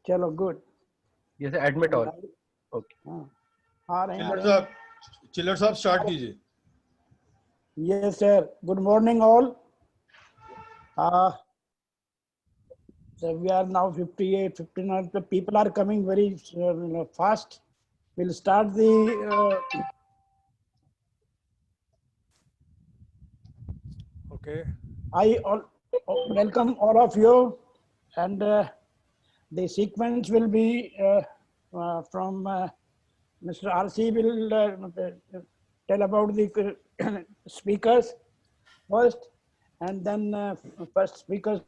चलो गुड. जैसे admit all. Okay. आ रहे हैं. चिल्लर साहब स्टार्ट कीजिए. Yes sir. Good morning all. So we are now 58, 59. The people are coming very fast. We'll start the. Okay. I welcome all of you, and the sequence will be from Mr. RC will tell about the speakers first, and then first speakers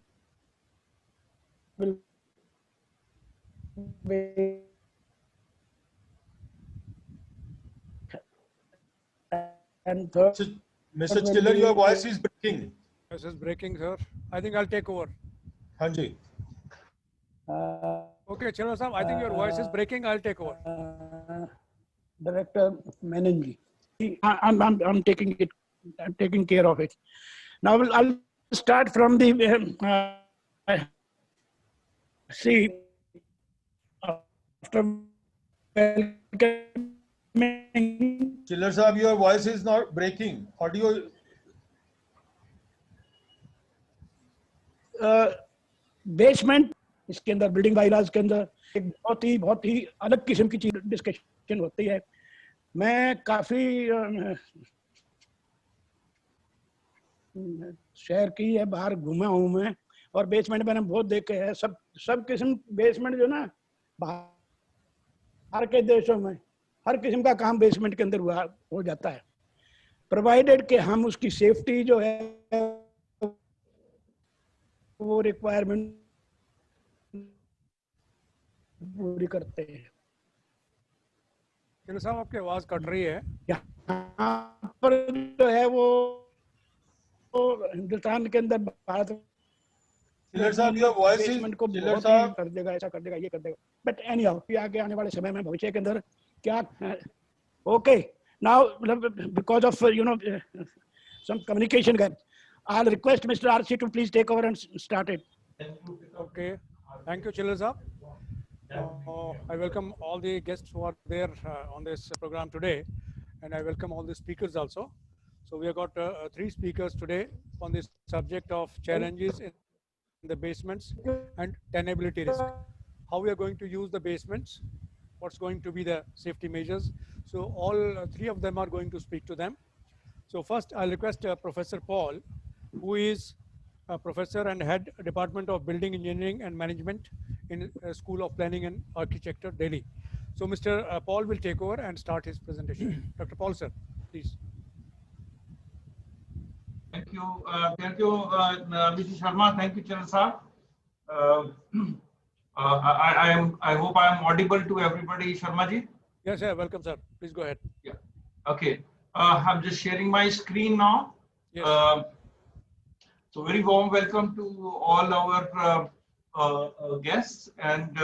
will be and third. Mr. Chiller, your voice is breaking. This is breaking, sir. I think I'll take over. Hanji. Okay, Chiller Sahab, I think your voice is breaking. I'll take over. Director Menenji. I'm taking it. I'm taking care of it. Now I'll start from the see after welcoming. Chiller Sahab, your voice is not breaking. Audio. Basement इसके अंदर building bylaws के अंदर एक बहुत ही अलग किस्म की चीज डिस्कशन होती है. मैं काफी शहर की है बाहर घूमा हूँ मैं, और बेसमेंट मैंने बहुत देखे हैं. सब किस्म बेसमेंट जो ना बाहर के देशों में हर किस्म का काम बेसमेंट के अंदर हो जाता है, प्रोवाइडेड कि हम उसकी सेफ्टी जो है वो रिक्वायरमेंट पूरी करते हैं. चिल्लर साहब, आपकी आवाज कट रही है. यहाँ पर जो है वो हिंदुस्तान के अंदर भारत चिल्लर साहब, your voice is को चिल्लर बहुत साहब कर देगा, ऐसा कर देगा, ये कर देगा. बट एनी हाउ आगे आने वाले समय में भविष्य के अंदर क्या okay now because of some communication gap, I'll request Mr. RC to please take over and start it. Okay. Thank you, Chiller Sahab. I welcome all the guests who are there on this program today, and I welcome all the speakers also. So we have got 3 speakers today on this subject of challenges in the basements and tenability risk. How we are going to use the basements, what's going to be the safety measures. So all 3 of them are going to speak to them. So first I'll request Professor Paul, who is a professor and head Department of Building Engineering and Management in School of Planning and Architecture, Delhi. So Mr. Paul will take over and start his presentation. Dr. Paul, sir, please. Thank you, Mr. Sharma. Thank you, Chiller Sahab. I hope I am audible to everybody, Sharma ji. Yes, sir. Welcome, sir. Please go ahead. Yeah. Okay. I'm just sharing my screen now. Yes. So very warm welcome to all our guests, and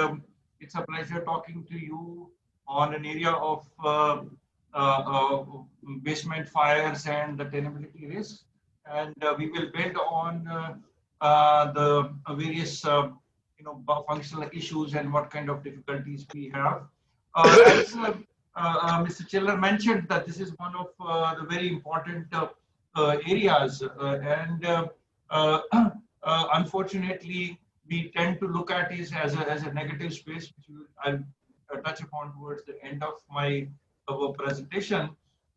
it's a pleasure talking to you on an area of basement fires and the tenability risk. And we will build on the various functional issues and what kind of difficulties we have. As Mr. Chiller mentioned, that this is one of the very important areas, and unfortunately we tend to look at it as a negative space, which I'll touch upon towards the end of my presentation.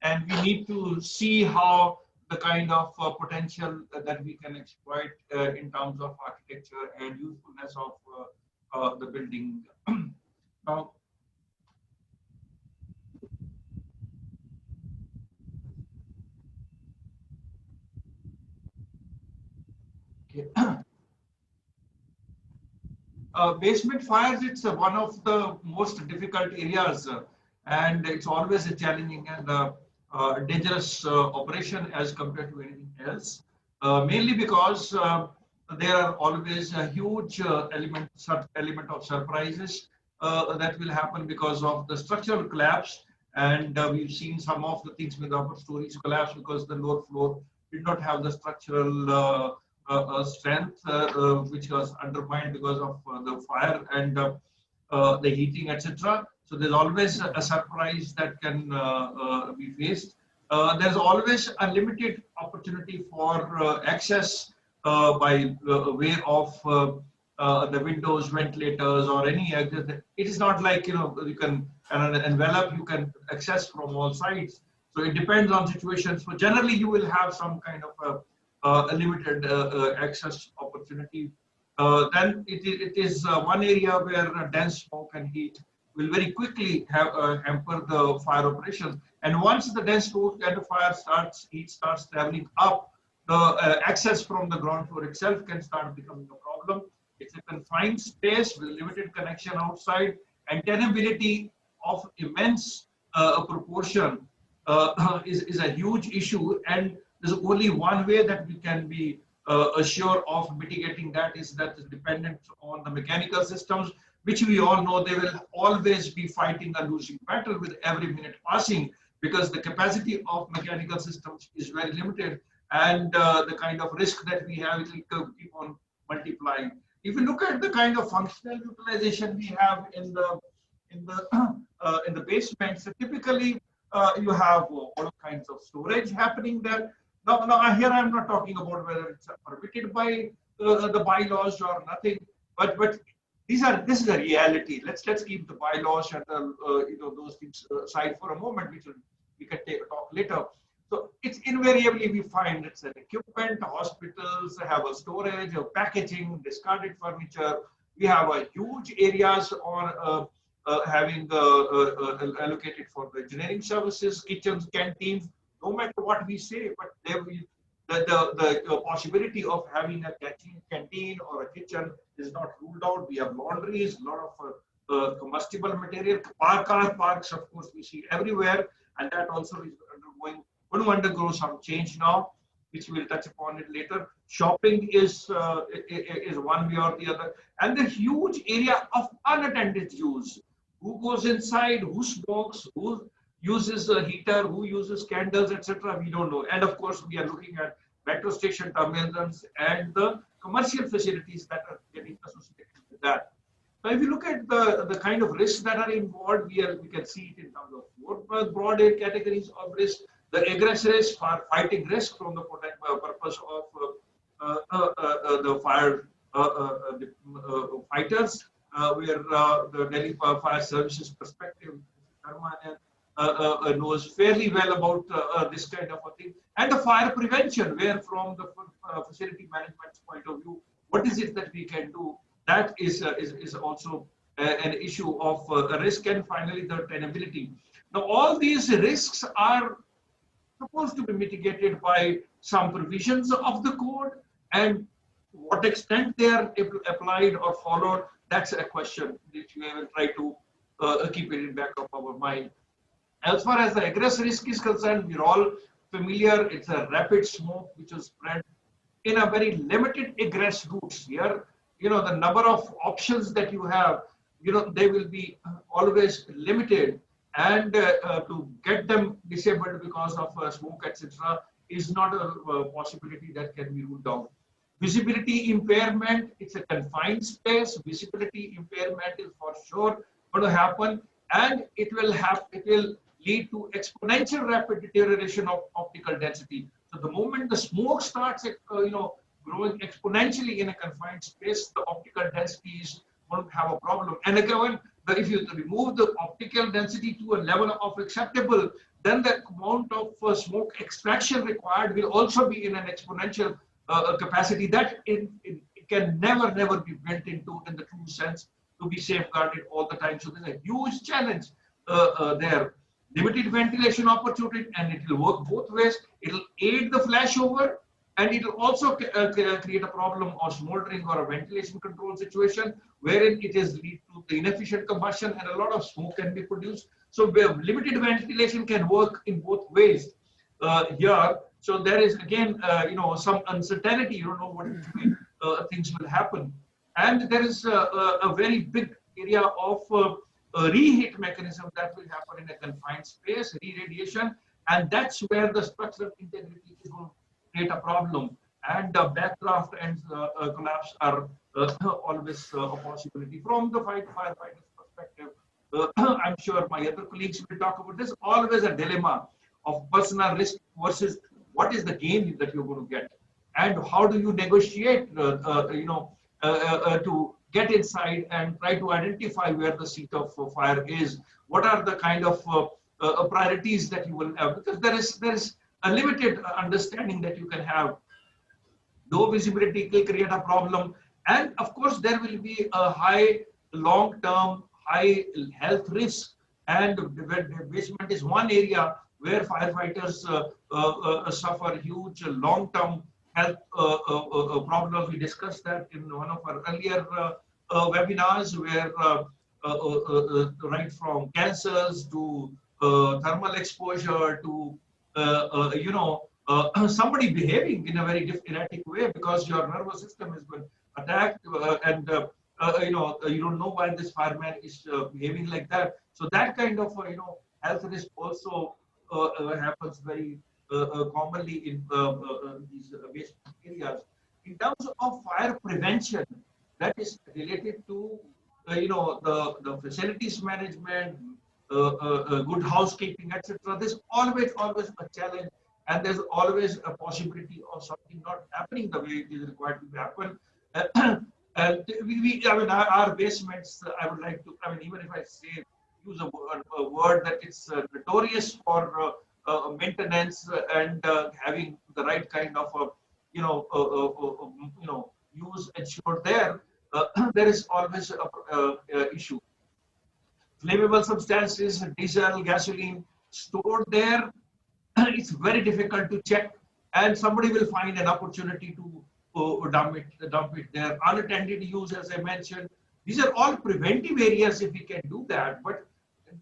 And we need to see how the kind of potential that we can exploit in terms of architecture and usefulness of the building. Now, basement fires, it's one of the most difficult areas, and it's always a challenging and dangerous operation as compared to anything else, mainly because there are always a huge element of surprises that will happen because of the structural collapse. And we've seen some of the things with upper stories collapse because the lower floor did not have the structural strength, which was undermined because of the fire. And the heating, etc. So there's always a surprise that can be faced. There's always a limited opportunity for access by way of the windows, ventilators, or any. It is not like you can an envelope you can access from all sides. So it depends on situations. So generally, you will have some kind of a limited access opportunity. Then it is one area where dense smoke and heat will very quickly hamper the fire operation. And once the dense smoke and the heat starts traveling up, the access from the ground floor itself can start becoming a problem. It's a confined space with limited connection outside, and tenability of immense proportion is a huge issue. And there's only one way that we can be assured of mitigating that is that is dependent on the mechanical systems, which we all know they will always be fighting a losing battle with every minute passing, because the capacity of mechanical systems is very limited, and the kind of risk that we have will keep on multiplying. If you look at the kind of functional utilization we have in the basement, so typically you have all kinds of storage happening there. Now here I'm not talking about whether it's permitted by the bylaws or nothing, but this is a reality. Let's keep the bylaws and those things aside for a moment, which we can talk later. So it's invariably we find it's an equipment. Hospitals have a storage, a packaging, discarded furniture. We have a huge areas on having allocated for the engineering services, kitchens, canteens. No matter what we say, but there will the possibility of having a canteen or a kitchen is not ruled out. We have laundries, a lot of combustible material. Car parks, of course, we see everywhere, and that also is going to undergo some change now, which we'll touch upon it later. Shopping is one way or the other, and the huge area of unattended use. Who goes inside? Who smokes? Who uses a heater? Who uses candles, etc.? We don't know. And of course, we are looking at metro station terminals and the commercial facilities that are getting associated with that. Now, if you look at the kind of risks that are involved, we can see it in terms of four broad categories of risk. The egress risk, fighting risk from the purpose of the fire fighters, where the Delhi Fire Services perspective, knows fairly well about this kind of a thing. And the fire prevention, where from the facility management's point of view, what is it that we can do? That is also an issue of risk. And finally, the tenability. Now, all these risks are supposed to be mitigated by some provisions of the code, and what extent they are applied or followed, that's a question which we will try to keep it in back of our mind. As far as the egress risk is concerned, we're all familiar. It's a rapid smoke which is spread in a very limited egress routes. Here, the number of options that you have, they will be always limited, and to get them disabled because of smoke, etc., is not a possibility that can be ruled out. Visibility impairment, it's a confined space. Visibility impairment is for sure going to happen, and it will lead to exponential rapid deterioration of optical density. So the moment the smoke starts, growing exponentially in a confined space, the optical density is going to have a problem. And again, if you remove the optical density to a level of acceptable, then the amount of smoke extraction required will also be in an exponential capacity that it can never be built into in the true sense to be safeguarded all the time. So there's a huge challenge there. Limited ventilation opportunity, and it will work both ways. It will aid the flashover, and it will also create a problem of smoldering or a ventilation control situation, wherein it is lead to the inefficient combustion and a lot of smoke can be produced. So limited ventilation can work in both ways here. So there is again, some uncertainty. You don't know what things will happen, and there is a very big area of reheat mechanism that will happen in a confined space, re-radiation, and that's where the structural integrity is going to create a problem. And backdraft and collapse are always a possibility from the firefighters' perspective, I'm sure my other colleagues will talk about this, always a dilemma of personal risk versus what is the gain that you're going to get, and how do you negotiate, to get inside and try to identify where the seat of fire is. What are the kind of priorities that you will have? Because there is a limited understanding that you can have. Low visibility will create a problem, and of course there will be a high long-term high health risk. And the basement is one area where firefighters suffer huge long-term health problems. We discussed that in one of our earlier webinars, where right from cancers to thermal exposure to somebody behaving in a very erratic way because your nervous system has been attacked, and you don't know why this fireman is behaving like that. So that kind of health risk also happens very commonly in these basement areas. In terms of fire prevention, that is related to the facilities management, good housekeeping, etc. There's always a challenge, and there's always a possibility of something not happening the way it is required to happen. And our basements, I would like to, even if I use a word that it's notorious for maintenance and having the right kind of use ensured there, there is always a issue. Flammable substances, diesel, gasoline stored there, it's very difficult to check, and somebody will find an opportunity to dump it there. Unattended use, as I mentioned, these are all preventive areas if we can do that. But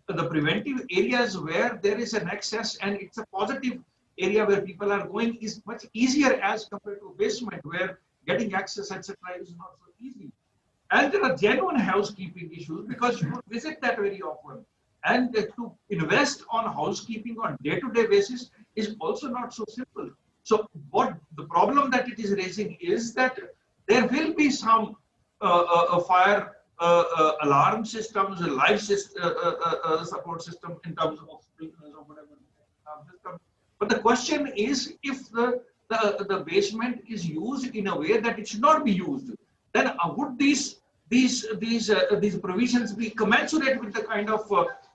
the preventive areas where there is an access and it's a positive area where people are going is much easier as compared to a basement where getting access, etc., is not so easy. And there are genuine housekeeping issues because you don't visit that very often. And to invest on housekeeping on day-to-day basis is also not so simple. So what the problem that it is raising is that there will be some fire alarm systems, life support system in terms of sprinklers or whatever system. But the question is, if the basement is used in a way that it should not be used, then would these provisions be commensurate with the kind of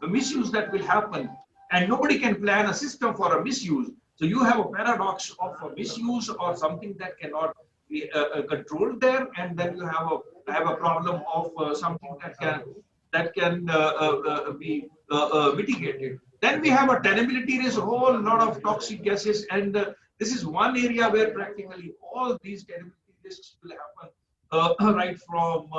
misuse that will happen? And nobody can plan a system for a misuse. So you have a paradox of a misuse or something that cannot be controlled there, and then you have a problem of something that can be mitigated. Then we have a tenability risk, a whole lot of toxic gases, and this is one area where practically all these tenability risks will happen, right from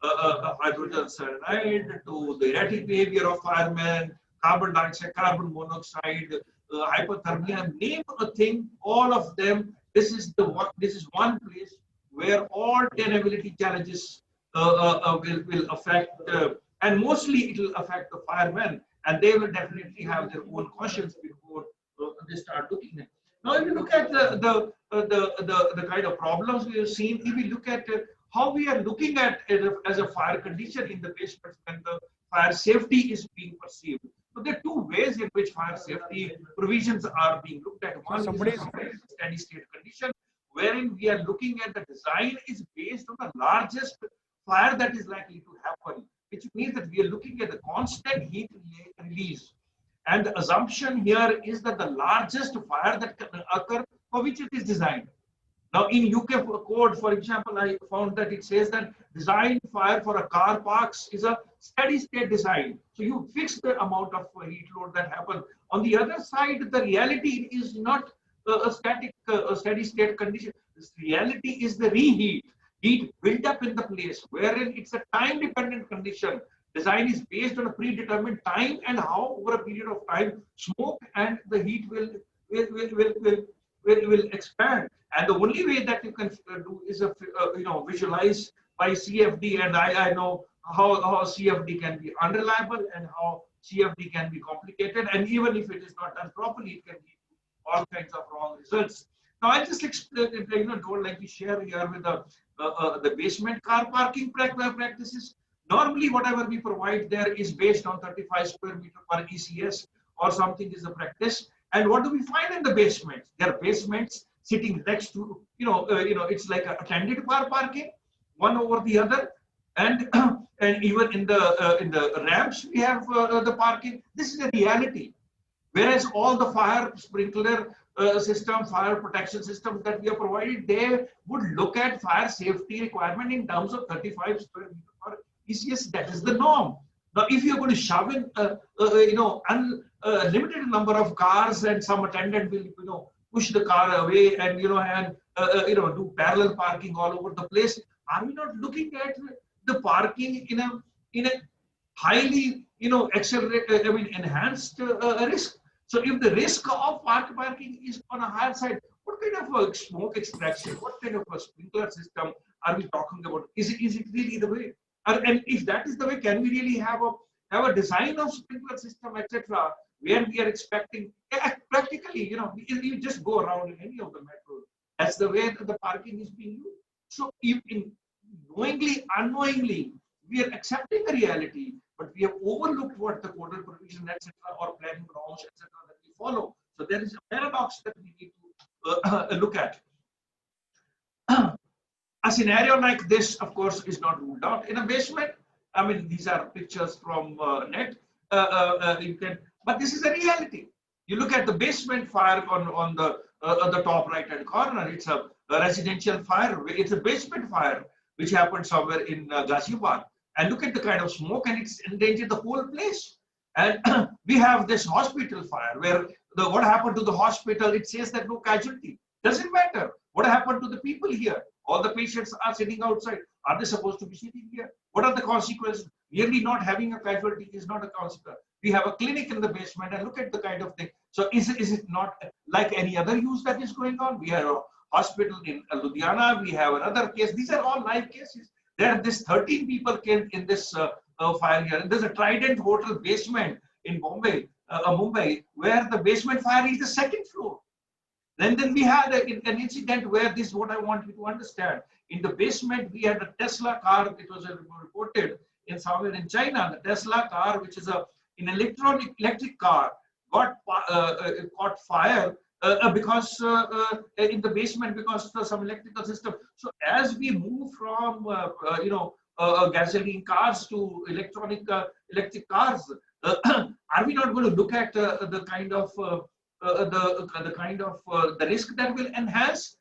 hydrogen cyanide to the erratic behavior of firemen, carbon dioxide, carbon monoxide, hypothermia, name a thing, all of them. This is one place where all tenability challenges will affect, and mostly it will affect the firemen, and they will definitely have their own conscience before they start looking at. Now, if you look at the kind of problems we have seen, if we look at how we are looking at it as a fire condition in the basement when the fire safety is being perceived. So there are two ways in which fire safety provisions are being looked at. One is a steady state condition, wherein we are looking at the design is based on the largest fire that is likely to happen, which means that we are looking at the constant heat release. And the assumption here is that the largest fire that can occur for which it is designed. Now, in UK code, for example, I found that it says that design fire for a car parks is a steady state design. So you fix the amount of heat load that happens. On the other side, the reality is not a static, steady state condition. This reality is the reheat. Heat built up in the place, wherein it's a time dependent condition. Design is based on a predetermined time and how over a period of time smoke and the heat will expand. And the only way that you can do is visualize by CFD. And I know how CFD can be unreliable and how CFD can be complicated. And even if it is not done properly, it can lead to all kinds of wrong results. Now I just don't like to share here with the basement car parking practices. Normally, whatever we provide there is based on 35 square meter per ECS or something is the practice. And what do we find in the basements? There are basements sitting next to, it's like a attended car parking, one over the other, and and even in the ramps we have the parking. This is a reality. Whereas all the fire sprinkler system, fire protection systems that we are provided, they would look at fire safety requirement in terms of 35 square meter per ECS. That is the norm. Now, if you're going to shove in, limited number of cars and some attendant will, push the car away and, do parallel parking all over the place, are we not looking at the parking in a highly, enhanced risk? So if the risk of parking is on a higher side, what kind of smoke extraction, what kind of a sprinkler system are we talking about? Is it really the way? And if that is the way, can we really have a design of sprinkler system, etc., where we are expecting practically, you just go around in any of the metros. That's the way that the parking is being used. So if knowingly, unknowingly, we are accepting the reality, but we have overlooked what the codal provision, etc., or planning norms, etc., that we follow. So there is a paradox that we need to look at. A scenario like this, of course, is not ruled out in a basement. I mean, these are pictures from net. But this is a reality. You look at the basement fire on the top right-hand corner. It's a residential fire. It's a basement fire which happened somewhere in Ghaziabad. And look at the kind of smoke, and it's endangered the whole place. And we have this hospital fire where what happened to the hospital, it says that no casualty. Doesn't matter. What happened to the people here? All the patients are sitting outside. Are they supposed to be sitting here? What are the consequences? Really not having a casualty is not a consequence. We have a clinic in the basement, and look at the kind of thing. So is it not like any other use that is going on? We have a hospital in Ludhiana. We have another case. These are all live cases. There are this 13 people killed in this fire here. And there's a Trident Hotel basement in Mumbai, where the basement fire is the second floor. Then we had an incident where this is what I want you to understand. In the basement, we had a Tesla car. It was reported in somewhere in China. The Tesla car, which is an electric car, caught fire because in the basement because of some electrical system. So as we move from gasoline cars to electric cars, are we not going to look at the kind of the risk that will enhance?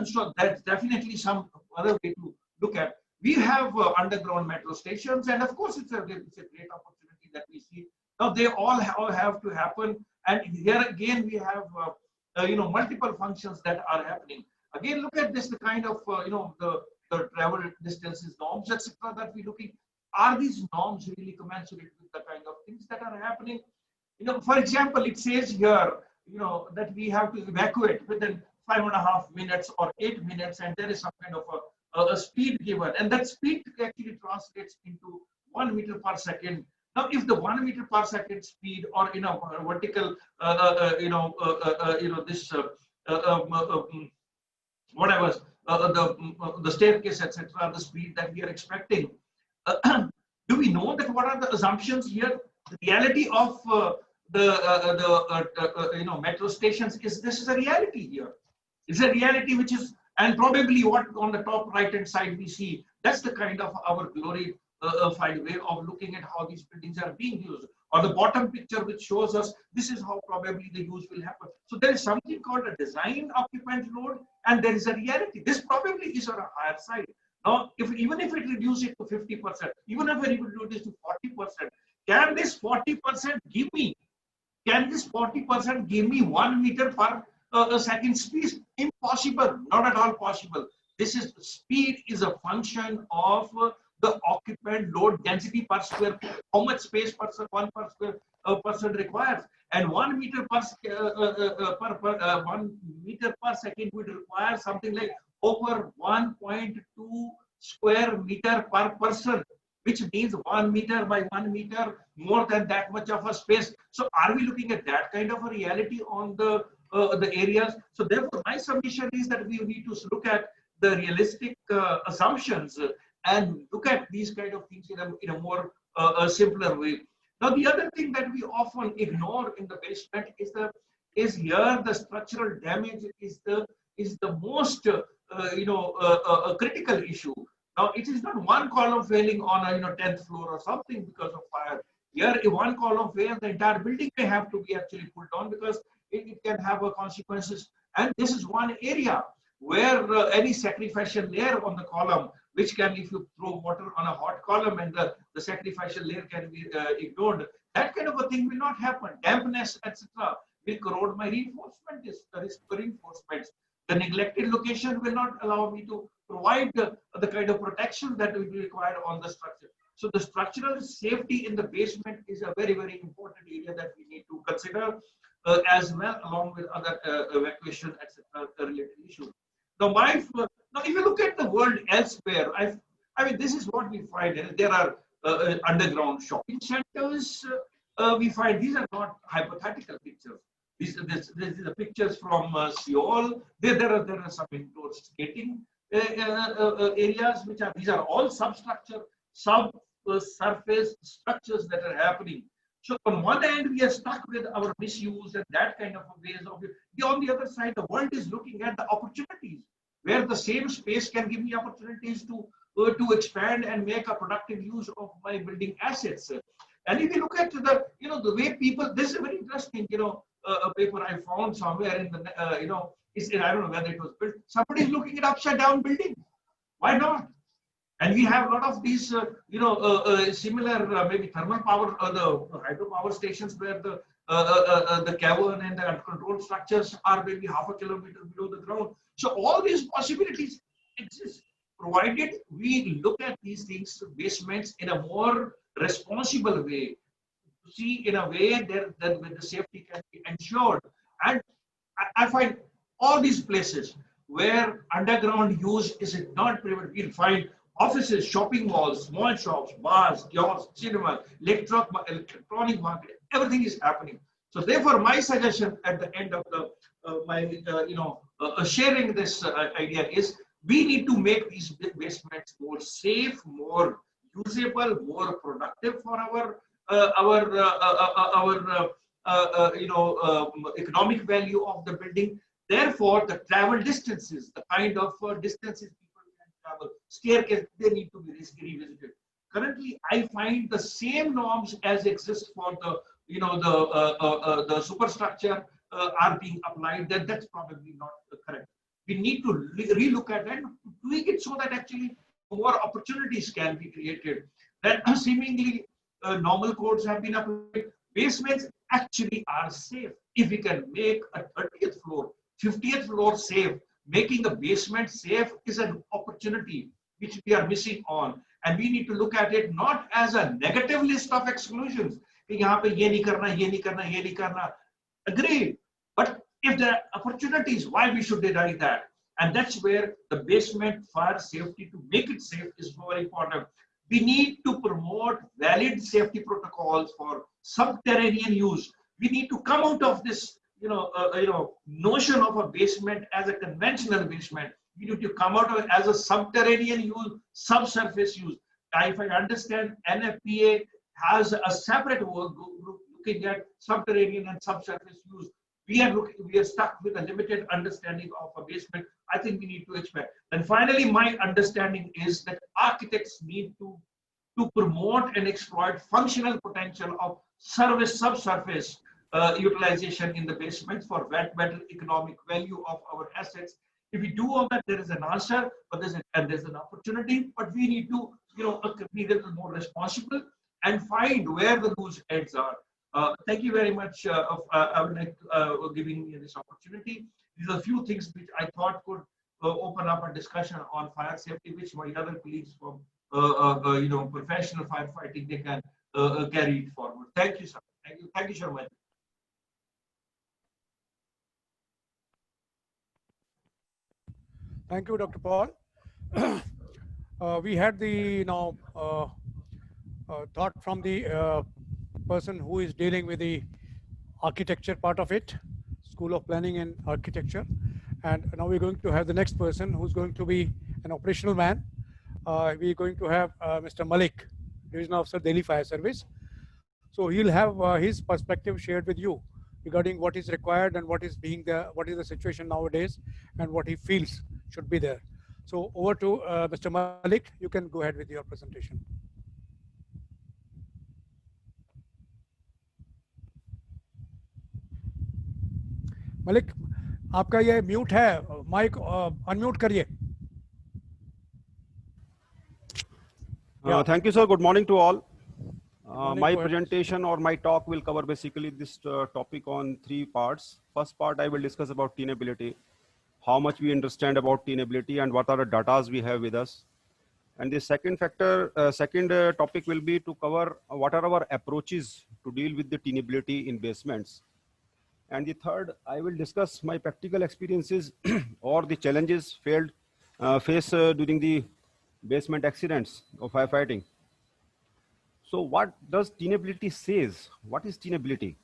So that's definitely some other way to look at. We have underground metro stations, and of course it's a great opportunity that we see. Now they all have to happen, and here again we have multiple functions that are happening. Again, look at this, the kind of the travel distances norms, etc., that we're looking. Are these norms really commensurate with the kind of things that are happening? For example, it says here, that we have to evacuate within 5.5 minutes or 8 minutes, and there is some kind of a speed given, and that speed actually translates into 1 meter per second. Now, if the 1 meter per second speed, or vertical, whatever the staircase, etc., the speed that we are expecting, do we know that what are the assumptions here? The reality of metro stations is a reality here. It's a reality which is, and probably what on the top right hand side we see, that's the kind of our glorified way of looking at how these buildings are being used. Or the bottom picture which shows us this is how probably the use will happen. So there is something called a design occupant load, and there is a reality. This probably is on a higher side. Now, even if it reduces it to 50%, even if it reduces to 40%, can this 40% give me? Can this 40% give me 1 meter per second speed? Impossible, not at all possible. This is speed is a function of the occupant load density per square, how much space one per square person requires, and 1 meter per 1 meter per second would require something like over 1.2 square meter per person, which means 1 meter by 1 meter, more than that much of a space. So are we looking at that kind of a reality on the areas? So therefore, my submission is that we need to look at the realistic assumptions and look at these kind of things in a more simpler way. Now, the other thing that we often ignore in the basement is here the structural damage is the most critical issue. Now, it is not one column failing on a 10th floor or something because of fire. Here, if one column fails, the entire building may have to be actually pulled down because it can have consequences. And this is one area where any sacrificial layer on the column, which can, if you throw water on a hot column and the sacrificial layer can be ignored, that kind of a thing will not happen. Dampness, etc., will corrode my reinforcements. The neglected location will not allow me to provide the kind of protection that will be required on the structure. So the structural safety in the basement is a very, very important area that we need to consider as well, along with other evacuation, etc., related issues. Now, if you look at the world elsewhere, I mean, this is what we find. There are underground shopping centers. We find these are not hypothetical pictures. These are pictures from Seoul. There are some indoor skating areas, these are all substructure, subsurface structures that are happening. So on one end, we are stuck with our misuse and that kind of ways of it. On the other side, the world is looking at the opportunities where the same space can give me opportunities to expand and make a productive use of my building assets. And if you look at the way people, this is very interesting, a paper I found somewhere in the, I don't know whether it was built. Somebody is looking at upside down building. Why not? And we have a lot of these, similar maybe thermal power, the hydropower stations where the cavern and the control structures are maybe half a kilometer below the ground. So all these possibilities exist, provided we look at these things, basements, in a more responsible way. See, in a way that the safety can be ensured. And I find all these places where underground use is not prevalent, we'll find offices, shopping malls, small shops, bars, kiosks, cinema, electronic market, everything is happening. So therefore, my suggestion at the end of sharing this idea is we need to make these basements more safe, more usable, more productive for our economic value of the building. Therefore, the travel distances, the kind of distances people can travel, staircase, they need to be revisited. Currently, I find the same norms as exist for the superstructure are being applied. That's probably not correct. We need to relook at that, tweak it so that actually more opportunities can be created. That seemingly normal codes have been applied. Basements actually are safe. If we can make a 30th floor, 50th floor safe, making a basement safe is an opportunity which we are missing on. And we need to look at it not as a negative list of exclusions. Agreed. But if there are opportunities, why we should deny that? And that's where the basement fire safety, to make it safe, is very important. We need to promote valid safety protocols for subterranean use. We need to come out of this, notion of a basement as a conventional basement. We need to come out of it as a subterranean use, subsurface use. If I understand, NFPA has a separate work group looking at subterranean and subsurface use. We are stuck with a limited understanding of a basement. I think we need to expand. And finally, my understanding is that architects need to promote and exploit functional potential of subsurface utilization in the basement for better economic value of our assets. If we do all that, there is an answer, but there's an opportunity. But we need to, be a little more responsible and find where the loose ends are. Thank you very much. I would like to giving me this opportunity. These are a few things which I thought could open up a discussion on fire safety, which my other colleagues from professional firefighting, they can carry it forward. Thank you, sir. Thank you, Sharma. Thank you, Dr. Paul. We had the thought from the person who is dealing with the architecture part of it, School of Planning and Architecture. And now we're going to have the next person who's going to be an operational man. we're going to have Mr. Malik, Division Officer, Delhi Fire Service. So he'll have his perspective shared with you regarding what is required and what is the situation nowadays and what he feels should be there. So over to Mr. Malik, you can go ahead with your presentation. Malik, आपका ये mute है, mic unmute करिए. Thank you, sir. Good morning to all. morning, My go ahead. presentation or my talk will cover basically this topic on 3 parts. First part, I will discuss about tenability, how much we understand about tenability and what are the data we have with us. And the second topic will be to cover what are our approaches to deal with the tenability in basements. And the third, I will discuss my practical experiences or the challenges faced during the basement accidents of firefighting. So what does tenability says? What is tenability?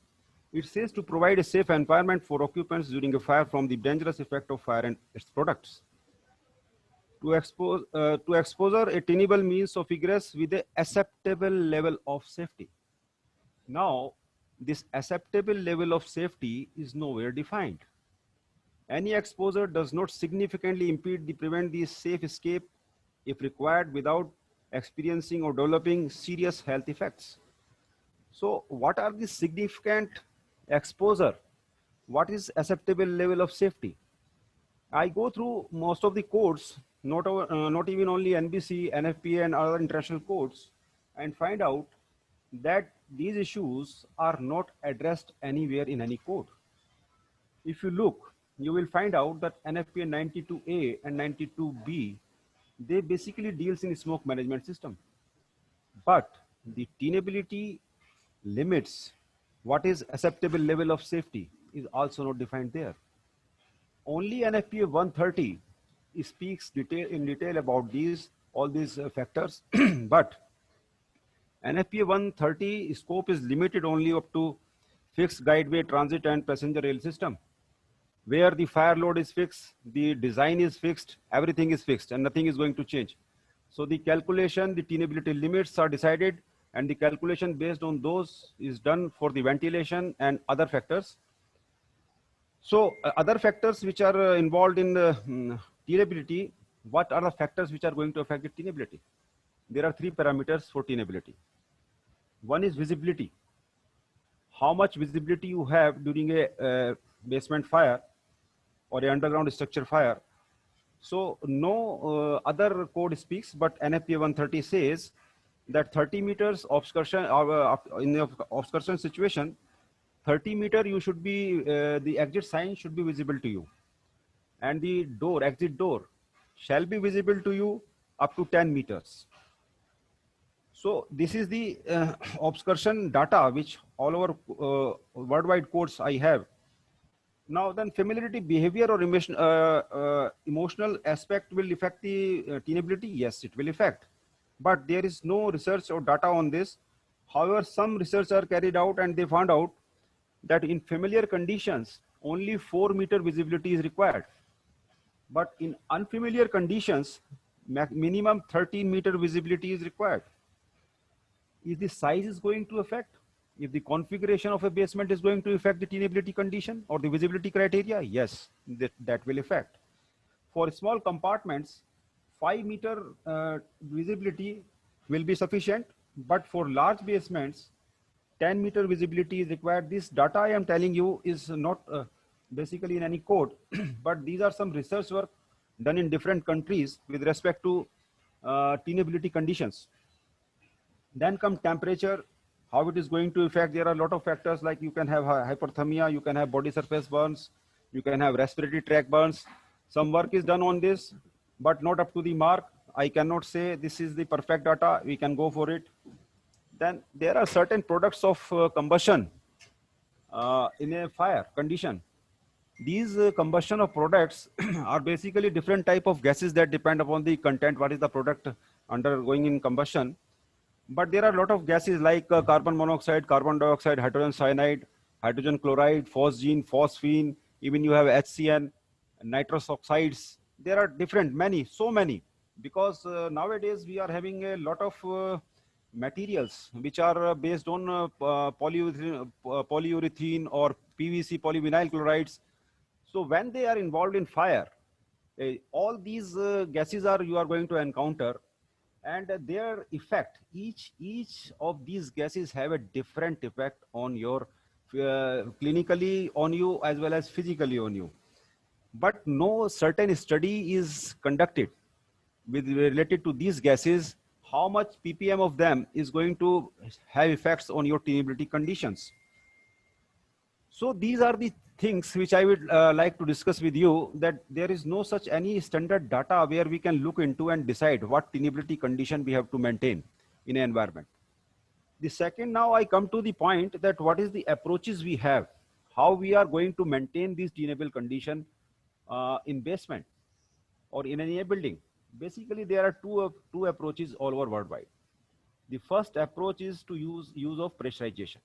It says to provide a safe environment for occupants during a fire from the dangerous effect of fire and its products. To exposure a tenable means of egress with a acceptable level of safety. Now, this acceptable level of safety is nowhere defined. Any exposure does not significantly prevent the safe escape if required without experiencing or developing serious health effects. So what are the significant exposure? What is acceptable level of safety? I go through most of the codes, not even only NBC, NFPA and other international codes, and find out that these issues are not addressed anywhere in any code. If you look, you will find out that NFPA 92A and 92B, they basically deals in smoke management system. But the tenability limits, what is acceptable level of safety, is also not defined there. Only NFPA 130 speaks in detail about all these factors, but NFPA 130 scope is limited only up to fixed guideway, transit and passenger rail system, where the fire load is fixed, the design is fixed, everything is fixed and nothing is going to change. So the calculation, the tenability limits are decided and the calculation based on those is done for the ventilation and other factors. So other factors which are involved in the tenability, what are the factors which are going to affect the tenability? There are 3 parameters for tenability. One is visibility. How much visibility you have during a basement fire or an underground structure fire. So no other code speaks, but NFPA 130 says that 30 meters obscursion in the obscursion situation, 30 meter you should be, the exit sign should be visible to you. And the door, exit door shall be visible to you up to 10 meters. So this is the obscursion data which all over worldwide codes I have. Now then familiarity, behavior or emotional aspect will affect the tenability. Yes, it will affect, but there is no research or data on this. However, some research are carried out and they found out that in familiar conditions, only 4 meter visibility is required. But in unfamiliar conditions, minimum 13 meter visibility is required. Is the size is going to affect? If the configuration of a basement is going to affect the tenability condition or the visibility criteria, yes, that will affect. For small compartments, 5 meter visibility will be sufficient, but for large basements, 10 meter visibility is required. This data I am telling you is not basically in any code, but these are some research work done in different countries with respect to tenability conditions. Then come temperature, how it is going to affect. There are a lot of factors like you can have hyperthermia, you can have body surface burns, you can have respiratory tract burns. Some work is done on this, but not up to the mark. I cannot say this is the perfect data, we can go for it. Then there are certain products of combustion in a fire condition. These combustion of products are basically different type of gases that depend upon the content, what is the product undergoing in combustion. But there are a lot of gases like carbon monoxide, carbon dioxide, hydrogen cyanide, hydrogen chloride, phosgene, phosphine, even you have HCN, nitrous oxides. There are different, so many. because nowadays we are having a lot of materials which are based on polyurethane or PVC, polyvinyl chlorides. So when they are involved in fire, all these gases you are going to encounter, and their effect, each of these gases have a different effect on your clinically on you as well as physically on you. But no certain study is conducted with related to these gases, how much ppm of them is going to have effects on your tenability conditions. So these are the things which I would like to discuss with you, that there is no such any standard data where we can look into and decide what tenability condition we have to maintain in an environment. The second, now I come to the point that what is the approaches we have, how we are going to maintain this tenable condition in basement or in any building. Basically, there are two approaches all over worldwide. The first approach is to use of pressurization.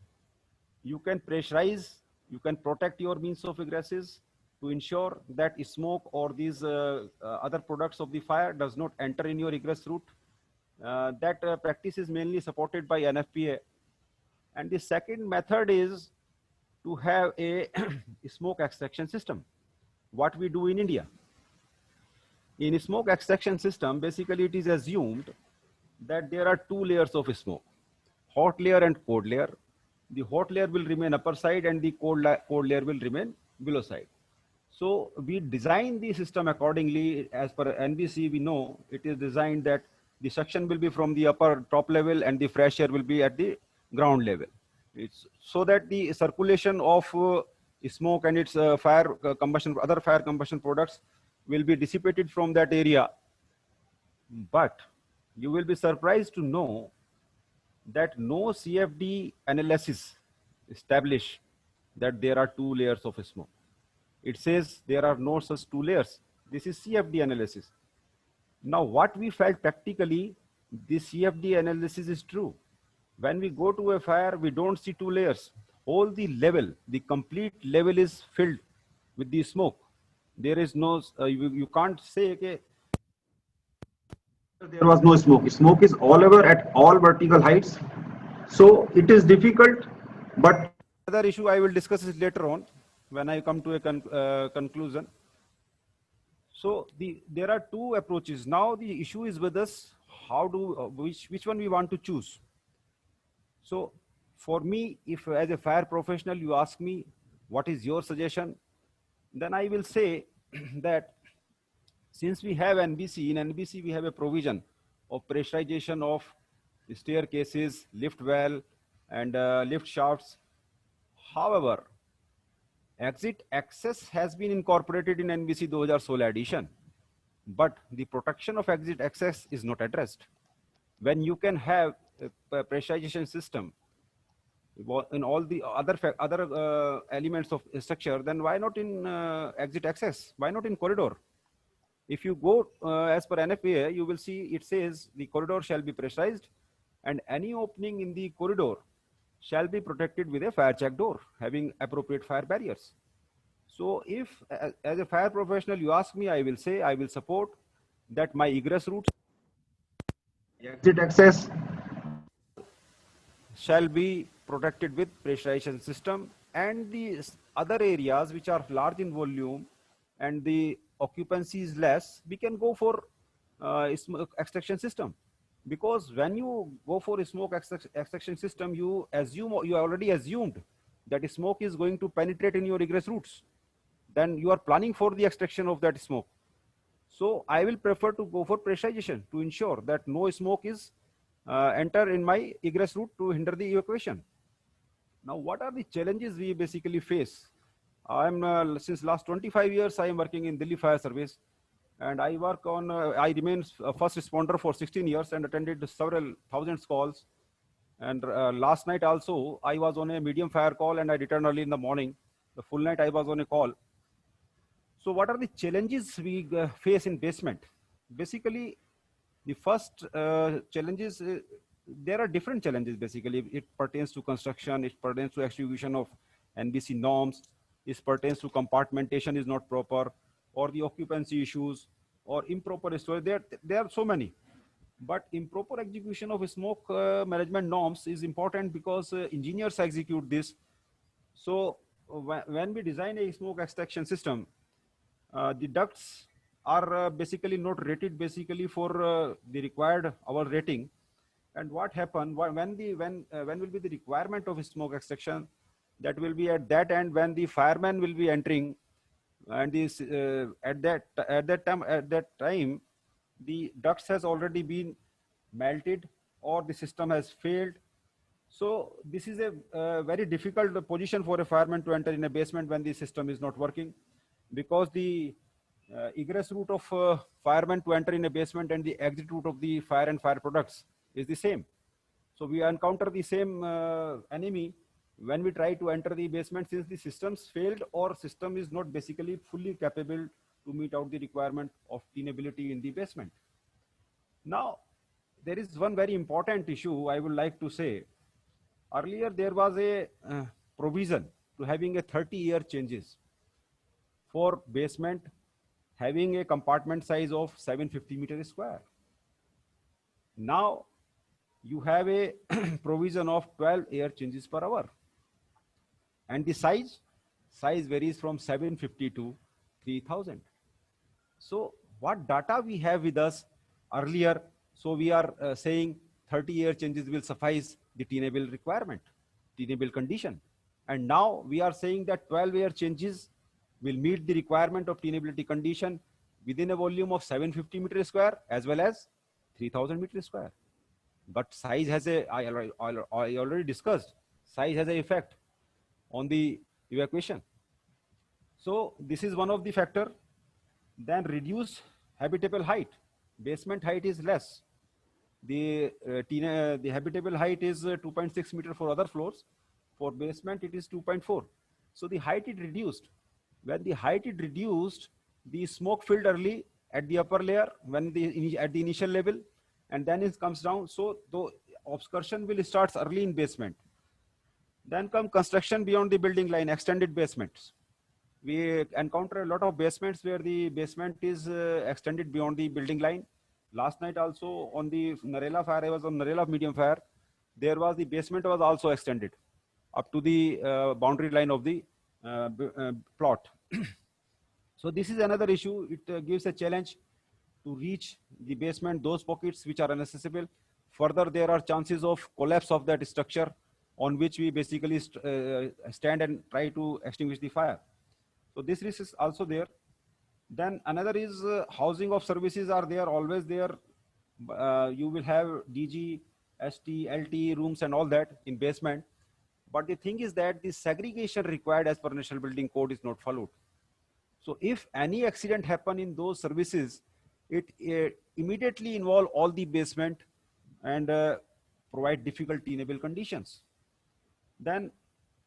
You can pressurize, you can protect your means of egresses to ensure that smoke or these other products of the fire does not enter in your egress route. That practice is mainly supported by NFPA. And the second method is to have a smoke extraction system. What we do in India. In a smoke extraction system, basically it is assumed that there are two layers of smoke, hot layer and cold layer. The hot layer will remain upper side and the cold layer will remain below side. So we design the system accordingly. As per NBC, we know it is designed that the suction will be from the upper top level and the fresh air will be at the ground level. It's so that the circulation of smoke and its other fire combustion products will be dissipated from that area. But you will be surprised to know that no CFD analysis establish that there are two layers of smoke. It says there are no such two layers. This is CFD analysis. Now what we felt practically, this CFD analysis is true. When we go to a fire, we don't see two layers. All the level, the complete level is filled with the smoke. There is no, you can't say, okay, there was no smoke. Smoke is all over at all vertical heights. So it is difficult, but another issue I will discuss is later on when I come to a conclusion. So there are two approaches. Now the issue is with us, how do, which one we want to choose. So for me, if as a fire professional, you ask me, what is your suggestion? Then I will say that since we have NBC, in NBC we have a provision of pressurization of staircases, lift well, and lift shafts. However, exit access has been incorporated in NBC 2016 edition, but the protection of exit access is not addressed. When you can have a pressurization system in all the other elements of structure, then why not in exit access? Why not in corridor? If you go as per NFPA, you will see it says the corridor shall be pressurized and any opening in the corridor shall be protected with a fire check door having appropriate fire barriers. So if as a fire professional you ask me, I will say I will support that my egress routes, exit access shall be protected with pressurization system, and the other areas which are large in volume and the occupancy is less, we can go for smoke extraction system. Because when you go for a smoke extraction system, you already assumed that smoke is going to penetrate in your egress routes. Then you are planning for the extraction of that smoke. So I will prefer to go for pressurization to ensure that no smoke is enter in my egress route to hinder the evacuation. Now, what are the challenges we basically face? I'm since last 25 years, I am working in Delhi Fire Service, and I work on, I remain a first responder for 16 years and attended several thousands calls. And last night also, I was on a medium fire call and I returned early in the morning. The full night I was on a call. So what are the challenges we face in basement? Basically, the first challenges, there are different challenges basically. It pertains to construction, it pertains to execution of NBC norms, it pertains to compartmentation is not proper, or the occupancy issues, or improper storage. There are so many. But improper execution of smoke management norms is important because engineers execute this. So when we design a smoke extraction system, the ducts are basically not rated basically for the required hour rating. And what happen when will be the requirement of smoke extraction? That will be at that end when the fireman will be entering, and this at that time the ducts has already been melted or the system has failed. So this is a very difficult position for a fireman to enter in a basement when the system is not working, because the egress route of fireman to enter in a basement and the exit route of the fire and fire products is the same. So we encounter the same enemy when we try to enter the basement, since the systems failed or system is not basically fully capable to meet out the requirement of tenability in the basement. Now, there is one very important issue I would like to say. Earlier, there was a provision to having a 30-year changes for basement having a compartment size of 750 meters square. Now, you have a provision of 12 air changes per hour. And the size varies from 750 to 3000. So what data we have with us earlier? So we are saying 30 air changes will suffice the tenable requirement, tenable condition. And now we are saying that 12 air changes will meet the requirement of tenability condition within a volume of 750 meters square as well as 3000 meters square. But size has I already discussed, size has an effect on the evacuation. So this is one of the factor. Then reduced habitable height. Basement height is less. The habitable height is 2.6 meter for other floors. For basement, it is 2.4. So the height is reduced. When the height is reduced, the smoke filled early at the upper layer when at the initial level, and then it comes down. So the obscuration will start early in basement. Then come construction beyond the building line, extended basements. We encounter a lot of basements where the basement is extended beyond the building line. Last night also on the Narela fire, I was on Narela medium fire. There was the basement was also extended up to the boundary line of the plot. So this is another issue. It gives a challenge to reach the basement, those pockets which are inaccessible. Further, there are chances of collapse of that structure on which we basically stand and try to extinguish the fire. So this risk is also there. Then another is housing of services are there, always there. You will have DG, ST, LT rooms and all that in basement. But the thing is that the segregation required as per National Building Code is not followed. So if any accident happen in those services, it immediately involve all the basement and provide difficult tenable conditions. Then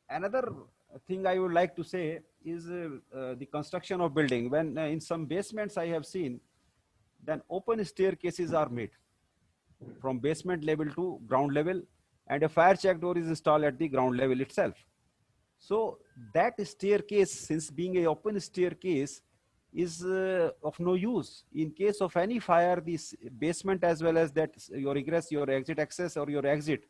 another thing I would like to say is the construction of building. When in some basements I have seen, then open staircases are made from basement level to ground level, and a fire check door is installed at the ground level itself. So that staircase, since being an open staircase, is of no use. In case of any fire, this basement as well as that your egress, your exit access or your exit,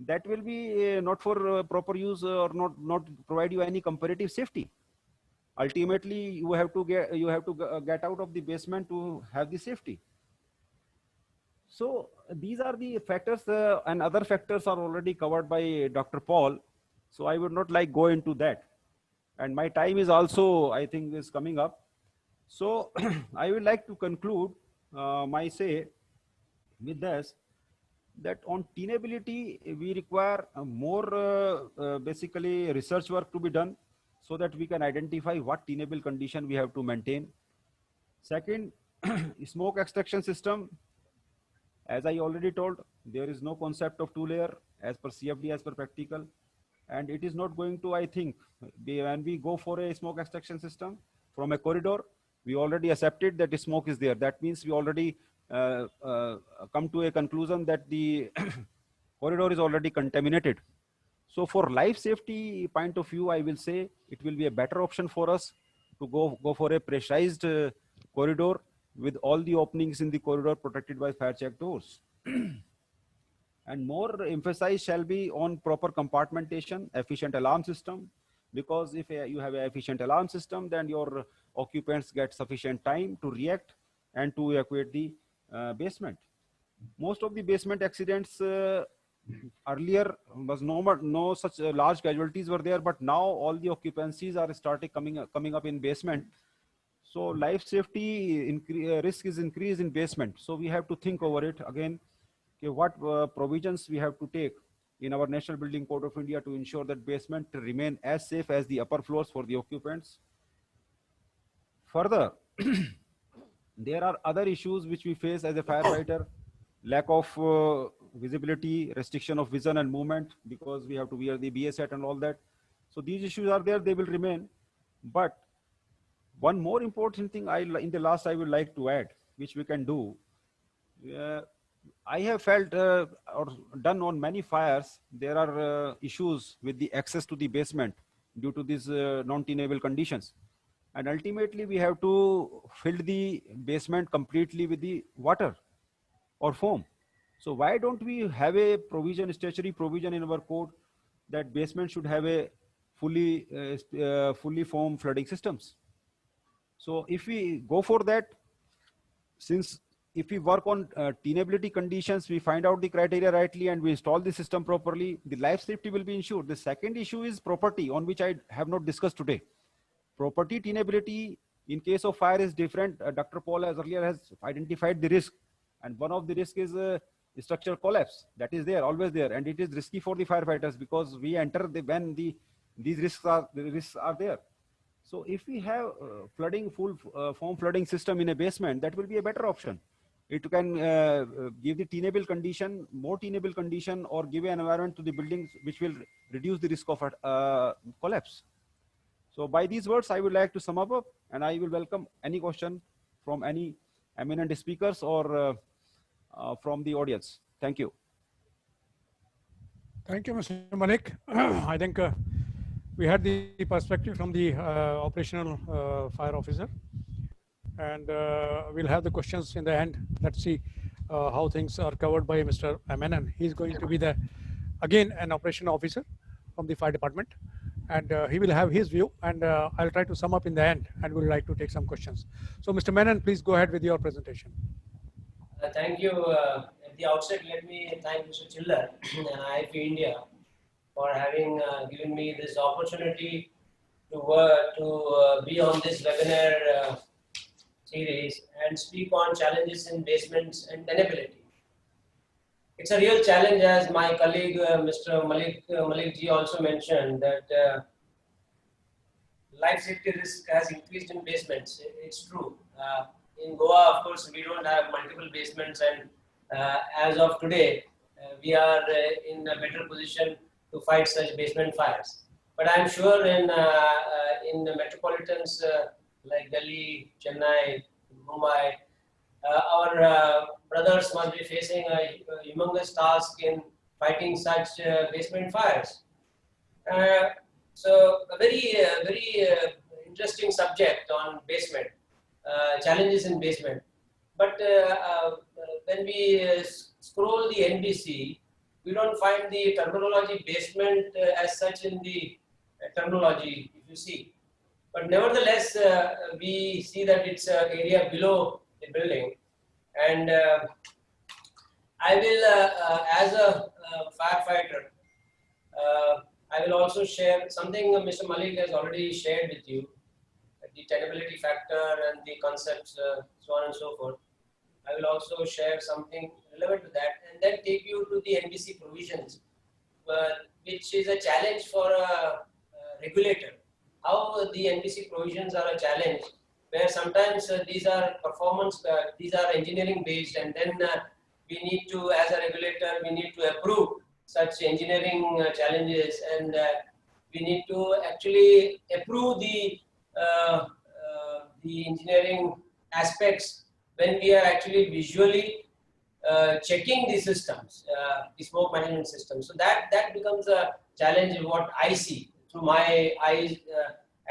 that will be not for proper use or not provide you any comparative safety. Ultimately, you have to get out of the basement to have the safety. So these are the factors, and other factors are already covered by Dr. Paul. So I would not like go into that. And my time is also, I think, is coming up. So I would like to conclude my say with this, that on tenability, we require more basically research work to be done so that we can identify what tenable condition we have to maintain. Second, smoke extraction system. As I already told, there is no concept of two layer as per CFD, as per practical. And it is not going to, I think, when we go for a smoke extraction system from a corridor, we already accepted that the smoke is there. That means we already come to a conclusion that the corridor is already contaminated. So for life safety point of view, I will say it will be a better option for us to go for a pressurized corridor with all the openings in the corridor protected by fire check doors. And more emphasis shall be on proper compartmentation, efficient alarm system, because if you have an efficient alarm system, then your occupants get sufficient time to react and to evacuate the basement. Most of the basement accidents earlier was no such large casualties were there, but now all the occupancies are started coming up in basement. So life safety risk is increased in basement. So we have to think over it again. Okay, what provisions we have to take in our National Building Code of India to ensure that basement remain as safe as the upper floors for the occupants. Further, there are other issues which we face as a firefighter: lack of visibility, restriction of vision and movement, because we have to wear the BS hat and all that. So these issues are there, they will remain. But one more important thing I would like to add, which we can do. I have felt or done on many fires, there are issues with the access to the basement due to these non-tenable conditions. And ultimately we have to fill the basement completely with the water or foam. So why don't we have a provision, statutory provision in our code that basement should have a fully foam flooding systems? So if we go for that, since if we work on tenability conditions, we find out the criteria rightly and we install the system properly, the life safety will be ensured. The second issue is property, on which I have not discussed today. Property tenability in case of fire is different. Dr. Paul has identified the risk, and one of the risk is structural collapse. That is there, always there, and it is risky for the firefighters because we enter when these risks are there. So if we have full foam flooding system in a basement, that will be a better option. It can give the tenable condition, more tenable condition, or give an environment to the buildings which will reduce the risk of collapse. So by these words, I would like to sum up, and I will welcome any question from any eminent speakers or from the audience. Thank you. Thank you, Mr. Malik. I think we had the perspective from the operational fire officer, and we'll have the questions in the end. Let's see how things are covered by Mr. Menon. He's going to be again an operational officer from the fire department, and he will have his view, and I'll try to sum up in the end, and we'll like to take some questions. So Mr. Menon, please go ahead with your presentation. Thank you. At the outset, let me thank Mr. Chillar and IIFE India for having given me this opportunity to be on this webinar series and speak on challenges in basements and tenability. It's a real challenge, as my colleague Mr. Malik ji also mentioned, that life safety risk has increased in basements. It's true. In Goa, of course, we don't have multiple basements, and as of today, we are in a better position to fight such basement fires. But I'm sure in the metropolitans like Delhi, Chennai, Mumbai, our brothers must be facing a humongous task in fighting such basement fires. So a very interesting subject on basement, challenges in basement. But when we scroll the NBC, we don't find the terminology basement as such in the terminology, if you see. But nevertheless, we see that it's an area below the building. And I will, as a firefighter, I will also share something Mr. Malik has already shared with you, the tenability factor and the concepts, so on and so forth. I will also share something relevant to that, and then take you to the NBC provisions, which is a challenge for a regulator. How the NBC provisions are a challenge, where sometimes these are performance, these are engineering based, and then we need to, as a regulator, we need to approve such engineering challenges, and we need to actually approve the engineering aspects when we are actually visually checking the systems, the smoke management system. So that becomes a challenge of what I see through my eyes,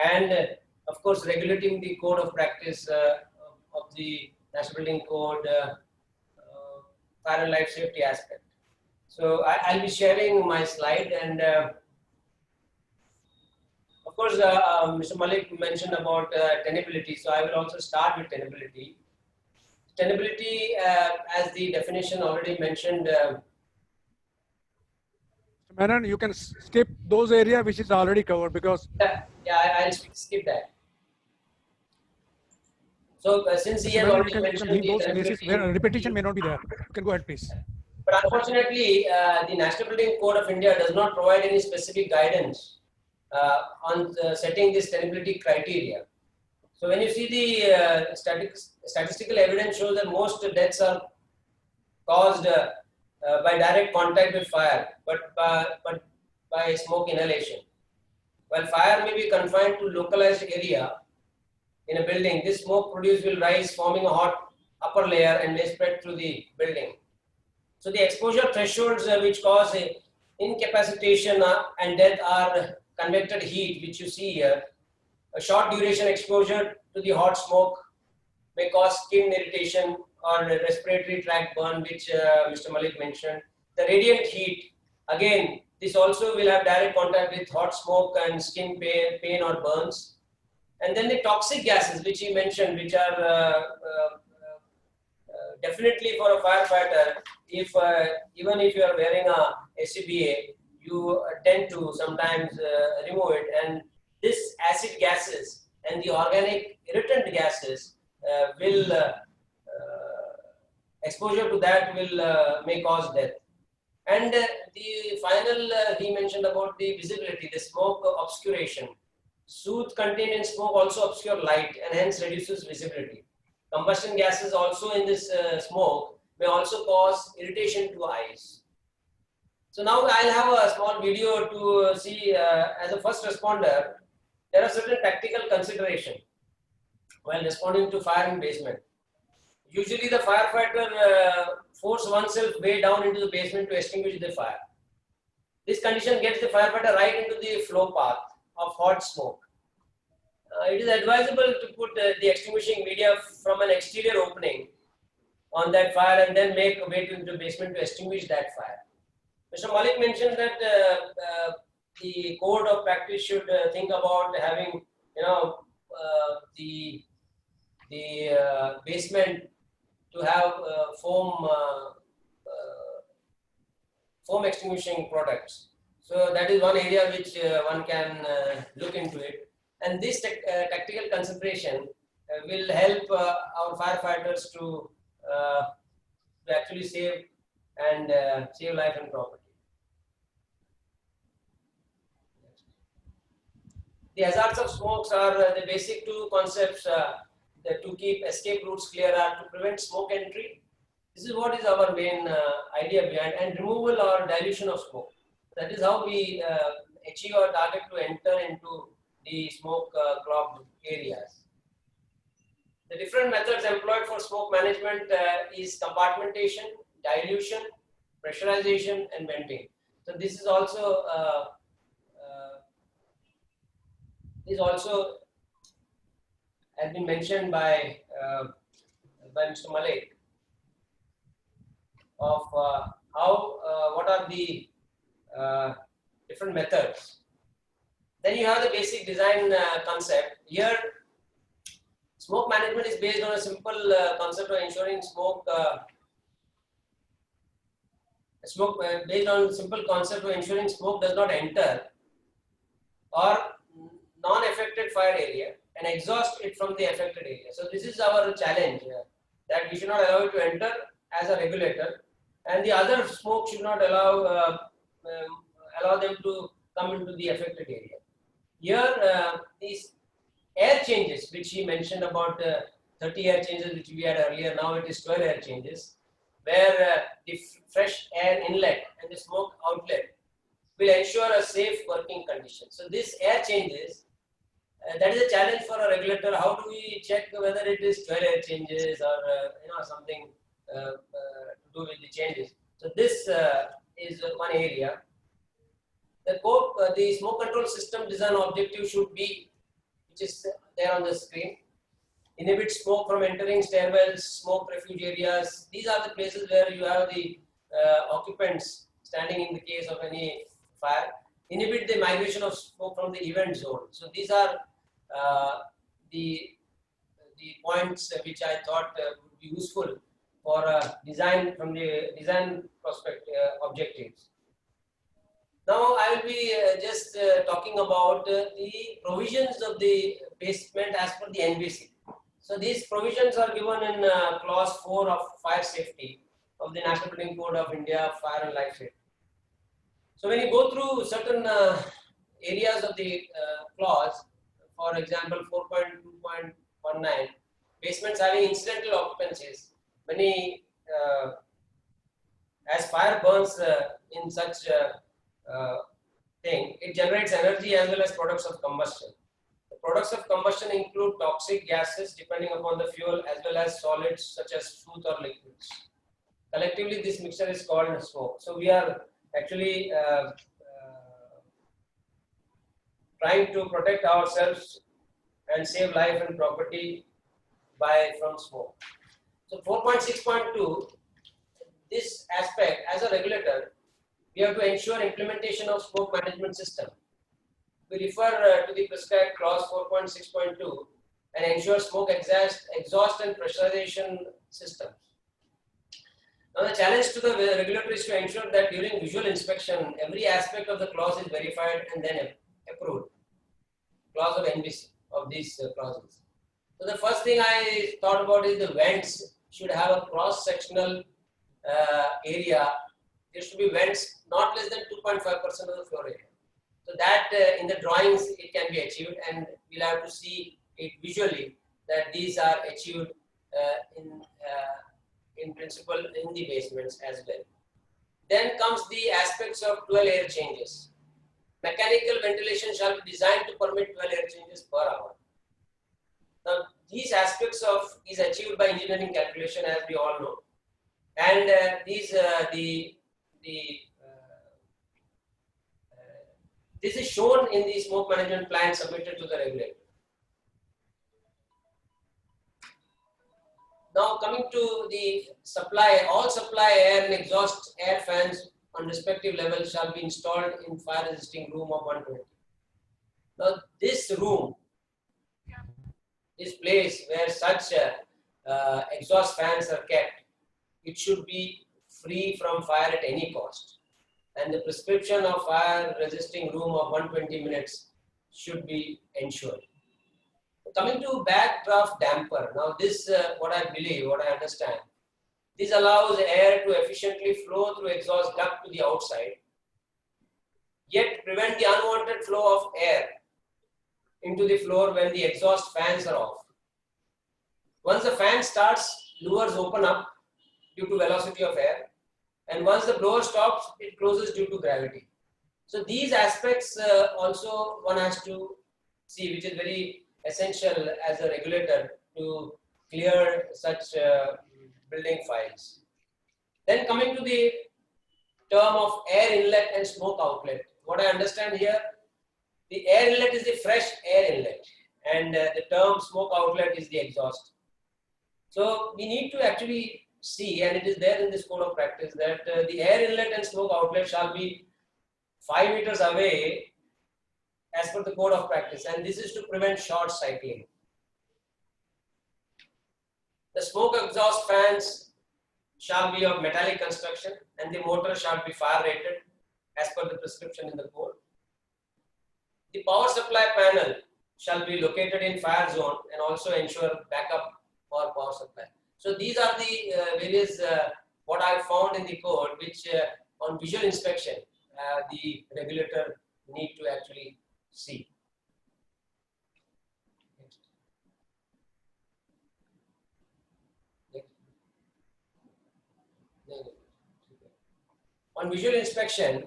and of course regulating the code of practice of the National Building Code, fire and life safety aspect. So I'll be sharing my slide, and of course, Mr. Malik mentioned about tenability. So I will also start with tenability. Tenability, as the definition already mentioned. Mr. Menon, you can skip those areas which is already covered because. I'll skip that. So since he has already mentioned leave those places where repetition may not be there. You can go ahead, please. But unfortunately, the National Building Code of India does not provide any specific guidance on setting this tenability criteria. So when you see the statistical evidence shows that most deaths are caused by direct contact with fire, but by smoke inhalation. While fire may be confined to localized area in a building, this smoke produced will rise, forming a hot upper layer and may spread through the building. So the exposure thresholds which cause incapacitation and death are convected heat, which you see here. A short duration exposure to the hot smoke may cause skin irritation or respiratory tract burn, which Mr. Malik mentioned. The radiant heat, again, this also will have direct contact with hot smoke and skin pain or burns. And then the toxic gases, which he mentioned, which are definitely for a firefighter, if even if you are wearing a SCBA, you tend to sometimes remove it. And this acid gases and the organic irritant gases exposure to that will may cause death. And the final, he mentioned about the visibility, the smoke obscuration. Soot contained in smoke also obscure light and hence reduces visibility. Combustion gases also in this smoke may also cause irritation to eyes. So now I'll have a small video to see as a first responder, there are certain tactical considerations while responding to fire in basement. Usually the firefighter force oneself way down into the basement to extinguish the fire. This condition gets the firefighter right into the flow path of hot smoke. It is advisable to put the extinguishing media from an exterior opening on that fire and then make a way into the basement to extinguish that fire. Mr. Malik mentioned that the code of practice should think about having, the basement to have foam extinguishing products. So that is one area which one can look into it. And this tactical consideration will help our firefighters to actually save life and property. The hazards of smokes are the basic two concepts to keep escape routes clear are to prevent smoke entry. This is what is our main idea behind, and removal or dilution of smoke. That is how we achieve our target to enter into the smoke clogged areas. The different methods employed for smoke management is compartmentation, dilution, pressurization, and venting. So this is also has been mentioned by Mr. Malik of what are the different methods. Then you have the basic design concept. Here, smoke management is based on a simple concept of ensuring smoke does not enter or non-affected fire area and exhaust it from the affected area. So this is our challenge that we should not allow it to enter as a regulator, and the other smoke should not allow them to come into the affected area. Here, these air changes, which he mentioned about 30 air changes which we had earlier, now it is 12 air changes, where the fresh air inlet and the smoke outlet will ensure a safe working condition. So this air changes, that is a challenge for a regulator. How do we check whether it is 12 air changes or something to do with the changes? So this is one area. The smoke control system design objective should be, which is there on the screen, inhibit smoke from entering stairwells, smoke refuge areas. These are the places where you have the occupants standing in the case of any fire. Inhibit the migration of smoke from the event zone. So these are the points which I thought would be useful for design from the design prospect objectives. Now I will be just talking about the provisions of the basement as per the NBC. So these provisions are given in clause 4 of fire safety of the National Building Code of India, Fire and Life Safety. So when you go through certain areas of the clause, for example 4.2.19, basements having incidental occupancies, many as fire burns in such thing, it generates energy as well as products of combustion. The products of combustion include toxic gases depending upon the fuel as well as solids such as soot or liquids. Collectively, this mixture is called smoke. So we are actually trying to protect ourselves and save life and property from smoke. So 4.6.2, this aspect as a regulator, we have to ensure implementation of smoke management system. We refer to the prescribed clause 4.6.2 and ensure smoke exhaust and pressurization systems. Now the challenge to the regulator is to ensure that during visual inspection, every aspect of the clause is verified and then approved. Clause of NBC of these clauses. So the first thing I thought about is the vents should have a cross-sectional area. There should be vents not less than 2.5% of the floor area. So that in the drawings it can be achieved, and we'll have to see it visually that these are achieved in principle in the basements as well. Then comes the aspects of 12 air changes. Mechanical ventilation shall be designed to permit 12 air changes per hour. Now, these aspects is achieved by engineering calculation, as we all know, and this is shown in the smoke management plan submitted to the regulator. Now, coming to the supply, all supply air and exhaust air fans on respective levels shall be installed in fire resisting room of 120. Now, this room, this place where such exhaust fans are kept, it should be free from fire at any cost. And the prescription of fire resisting room of 120 minutes should be ensured. Coming to backdraft damper, now this what I believe, what I understand, this allows air to efficiently flow through exhaust duct to the outside, yet prevent the unwanted flow of air into the floor when the exhaust fans are off. Once the fan starts, lowers open up due to velocity of air, and once the blower stops, it closes due to gravity. So these aspects also one has to see, which is very essential as a regulator to clear such building files. Then coming to the term of air inlet and smoke outlet. What I understand here, the air inlet is the fresh air inlet, and the term smoke outlet is the exhaust. So we need to actually see, and it is there in this code of practice, that the air inlet and smoke outlet shall be 5 meters away as per the code of practice, and this is to prevent short cycling. The smoke exhaust fans shall be of metallic construction, and the motor shall be fire rated as per the prescription in the code. The power supply panel shall be located in fire zone and also ensure backup for power supply. So these are the various what I found in the code, which on visual inspection the regulator need to actually see. On visual inspection,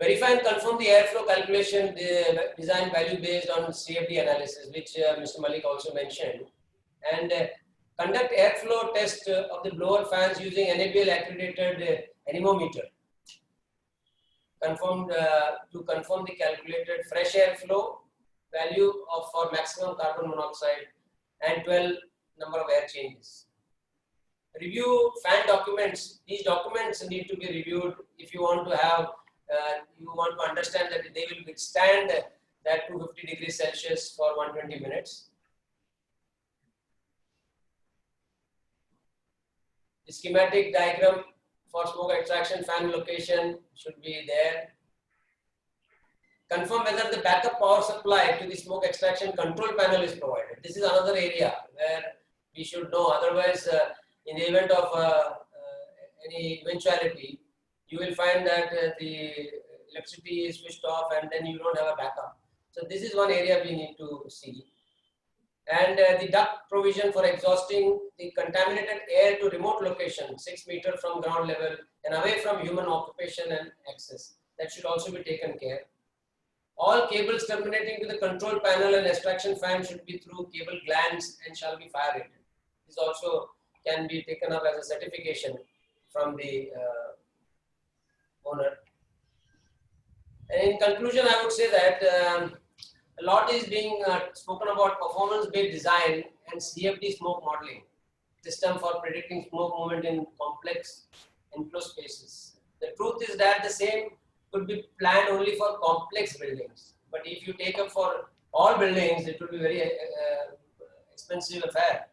verify and confirm the airflow calculation, the design value based on CFD analysis, which Mr. Malik also mentioned, and conduct airflow test of the blower fans using NABL accredited anemometer. Confirmed to confirm the calculated fresh air flow value for maximum carbon monoxide and 12 number of air changes. Review fan documents. These documents need to be reviewed if you want to have, you want to understand that they will withstand that 250 degrees Celsius for 120 minutes. The schematic diagram for smoke extraction fan location should be there. Confirm whether the backup power supply to the smoke extraction control panel is provided. This is another area where we should know. Otherwise, in the event of any eventuality, you will find that the electricity is switched off and then you don't have a backup. So this is one area we need to see. And the duct provision for exhausting the contaminated air to remote location, 6 meters from ground level and away from human occupation and access. That should also be taken care. All cables terminating to the control panel and extraction fan should be through cable glands and shall be fire rated. This also can be taken up as a certification from the owner. And in conclusion, I would say that a lot is being spoken about performance-based design and CFD smoke modeling, system for predicting smoke movement in complex enclosed spaces. The truth is that the same could be planned only for complex buildings. But if you take up for all buildings, it will be very expensive affair.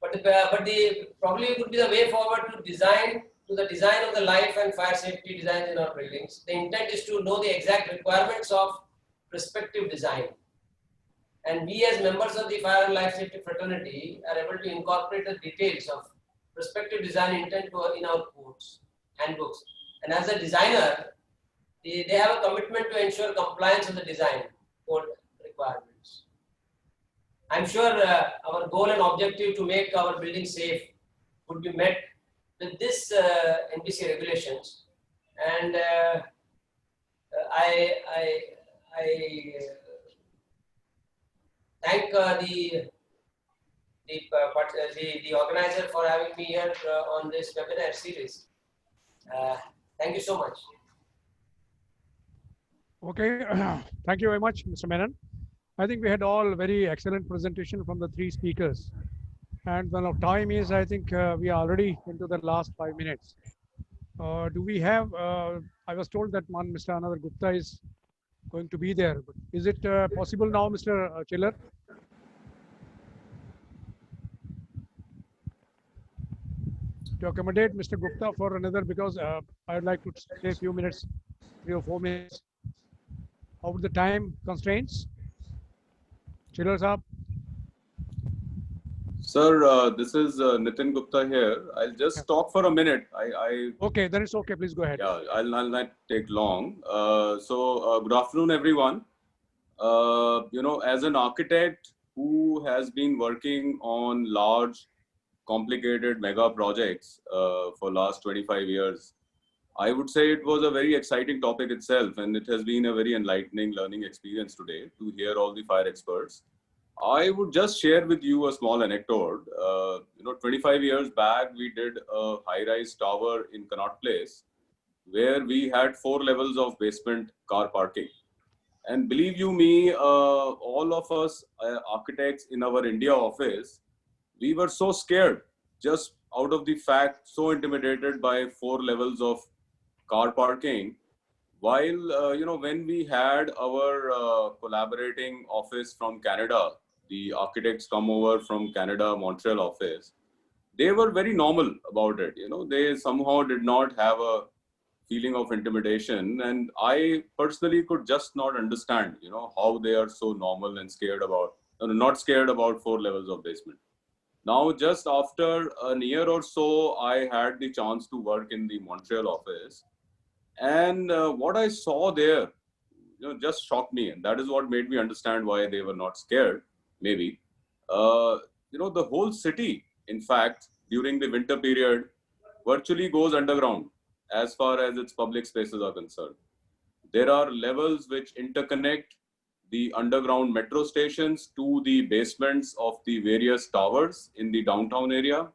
But the probably would be the way forward to the design of the life and fire safety designs in our buildings. The intent is to know the exact requirements of prescriptive design. And we as members of the fire and life safety fraternity are able to incorporate the details of prescriptive design intent in our codes, handbooks. And as a designer, they have a commitment to ensure compliance with the design code requirements. I'm sure our goal and objective to make our building safe would be met with this NBC regulations. And I thank the organizer for having me here on this webinar series. Thank you so much. Okay, thank you very much, Mr. Menon. I think we had all very excellent presentation from the three speakers. And the time is, I think we are already into the last 5 minutes. Do we have, I was told that one Mr. Another Gupta is going to be there. But is it possible now, Mr. Chiller? To accommodate Mr. Gupta for another, because I would like to stay a few minutes, 3 or 4 minutes. How would the time constraints? Chiller Saab? Sir, this is Nitin Gupta here. I'll just talk for a minute. Okay, then it's okay. Please go ahead. Yeah, I'll not take long. Good afternoon, everyone. As an architect who has been working on large, complicated mega projects for last 25 years, I would say it was a very exciting topic itself, and it has been a very enlightening learning experience today to hear all the fire experts. I would just share with you a small anecdote. 25 years back, we did a high-rise tower in Connaught Place, where we had 4 levels of basement car parking. And believe you me, all of us architects in our India office, we were so scared, just out of the fact, so intimidated by 4 levels of car parking. While, when we had our collaborating office from Canada, the architects come over from Canada, Montreal office, they were very normal about it. They somehow did not have a feeling of intimidation. And I personally could just not understand, how they are so normal and not scared about 4 levels of basement. Now, just after a year or so, I had the chance to work in the Montreal office. And what I saw there, just shocked me. And that is what made me understand why they were not scared, maybe. The whole city, in fact, during the winter period, virtually goes underground as far as its public spaces are concerned. There are levels which interconnect the underground metro stations to the basements of the various towers in the downtown area.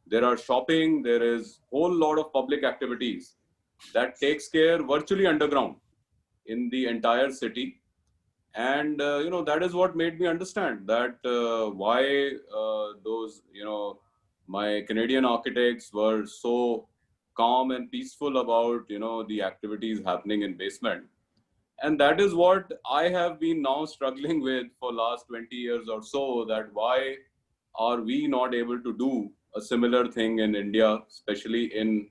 There are shopping, there is a whole lot of public activities that takes care virtually underground in the entire city. And that is what made me understand that why those my Canadian architects were so calm and peaceful about the activities happening in basement. And that is what I have been now struggling with for last 20 years or so, that why are we not able to do a similar thing in India, especially in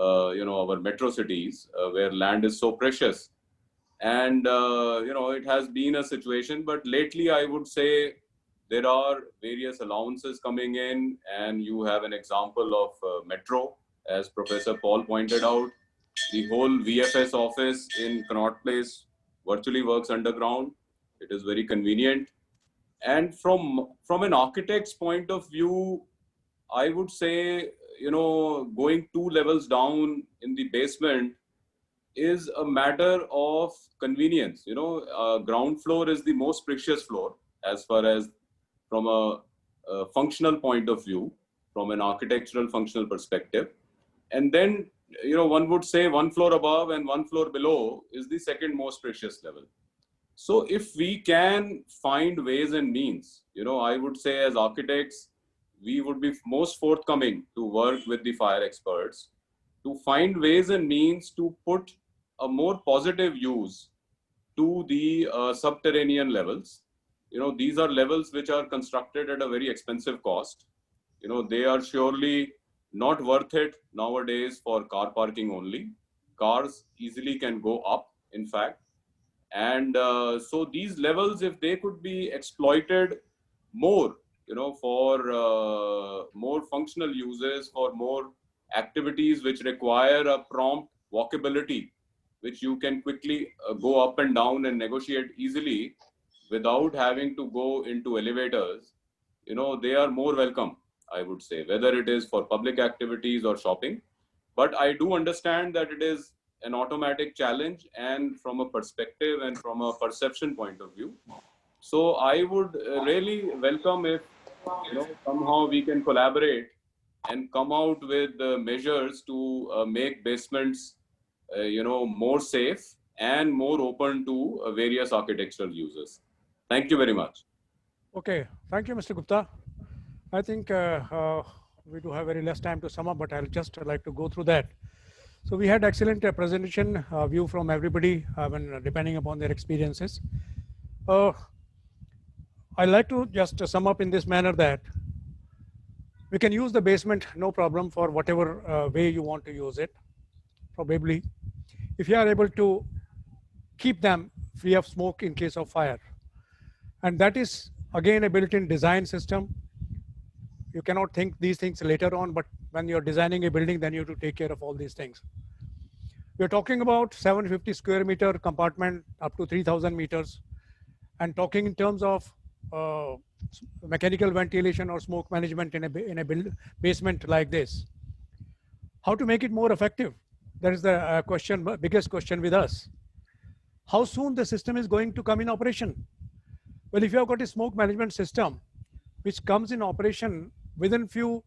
our metro cities where land is so precious. And it has been a situation, but lately I would say there are various allowances coming in, and you have an example of metro, as Professor Paul pointed out. The whole VFS office in Connaught Place virtually works underground. It is very convenient. And from an architect's point of view, I would say, going 2 levels down in the basement is a matter of convenience. Ground floor is the most precious floor as far as from a functional point of view, from an architectural functional perspective. And then, one would say 1 floor above and 1 floor below is the second most precious level. So if we can find ways and means, I would say as architects, we would be most forthcoming to work with the fire experts to find ways and means to put a more positive use to the subterranean levels. These are levels which are constructed at a very expensive cost. They are surely not worth it nowadays for car parking only. Cars easily can go up, in fact. And so these levels, if they could be exploited more, for more functional uses, for more activities which require a prompt walkability, which you can quickly go up and down and negotiate easily without having to go into elevators, they are more welcome, I would say, whether it is for public activities or shopping. But I do understand that it is an automatic challenge, and from a perspective and from a perception point of view. So I would really welcome if somehow we can collaborate and come out with measures to make basements more safe and more open to various architectural users. Thank you very much. Okay, thank you, Mr. Gupta. I think we do have very less time to sum up, but I'll just like to go through that. So we had excellent presentation view from everybody, depending upon their experiences. I like to just sum up in this manner that we can use the basement, no problem, for whatever way you want to use it, probably. If you are able to keep them free of smoke in case of fire. And that is, again, a built-in design system. You cannot think these things later on, but when you're designing a building, then you have to take care of all these things. We're talking about 750 square meter compartment up to 3,000 meters, and talking in terms of mechanical ventilation or smoke management in a basement like this. How to make it more effective? That is the question, biggest question with us. How soon the system is going to come in operation? Well, if you have got a smoke management system which comes in operation within few,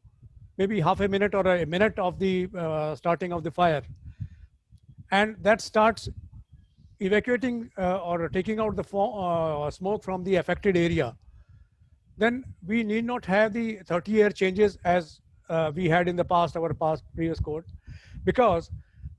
maybe half a minute or a minute of the starting of the fire, and that starts evacuating or taking out the smoke from the affected area, then we need not have the 30-year changes as we had in the past, our previous code, because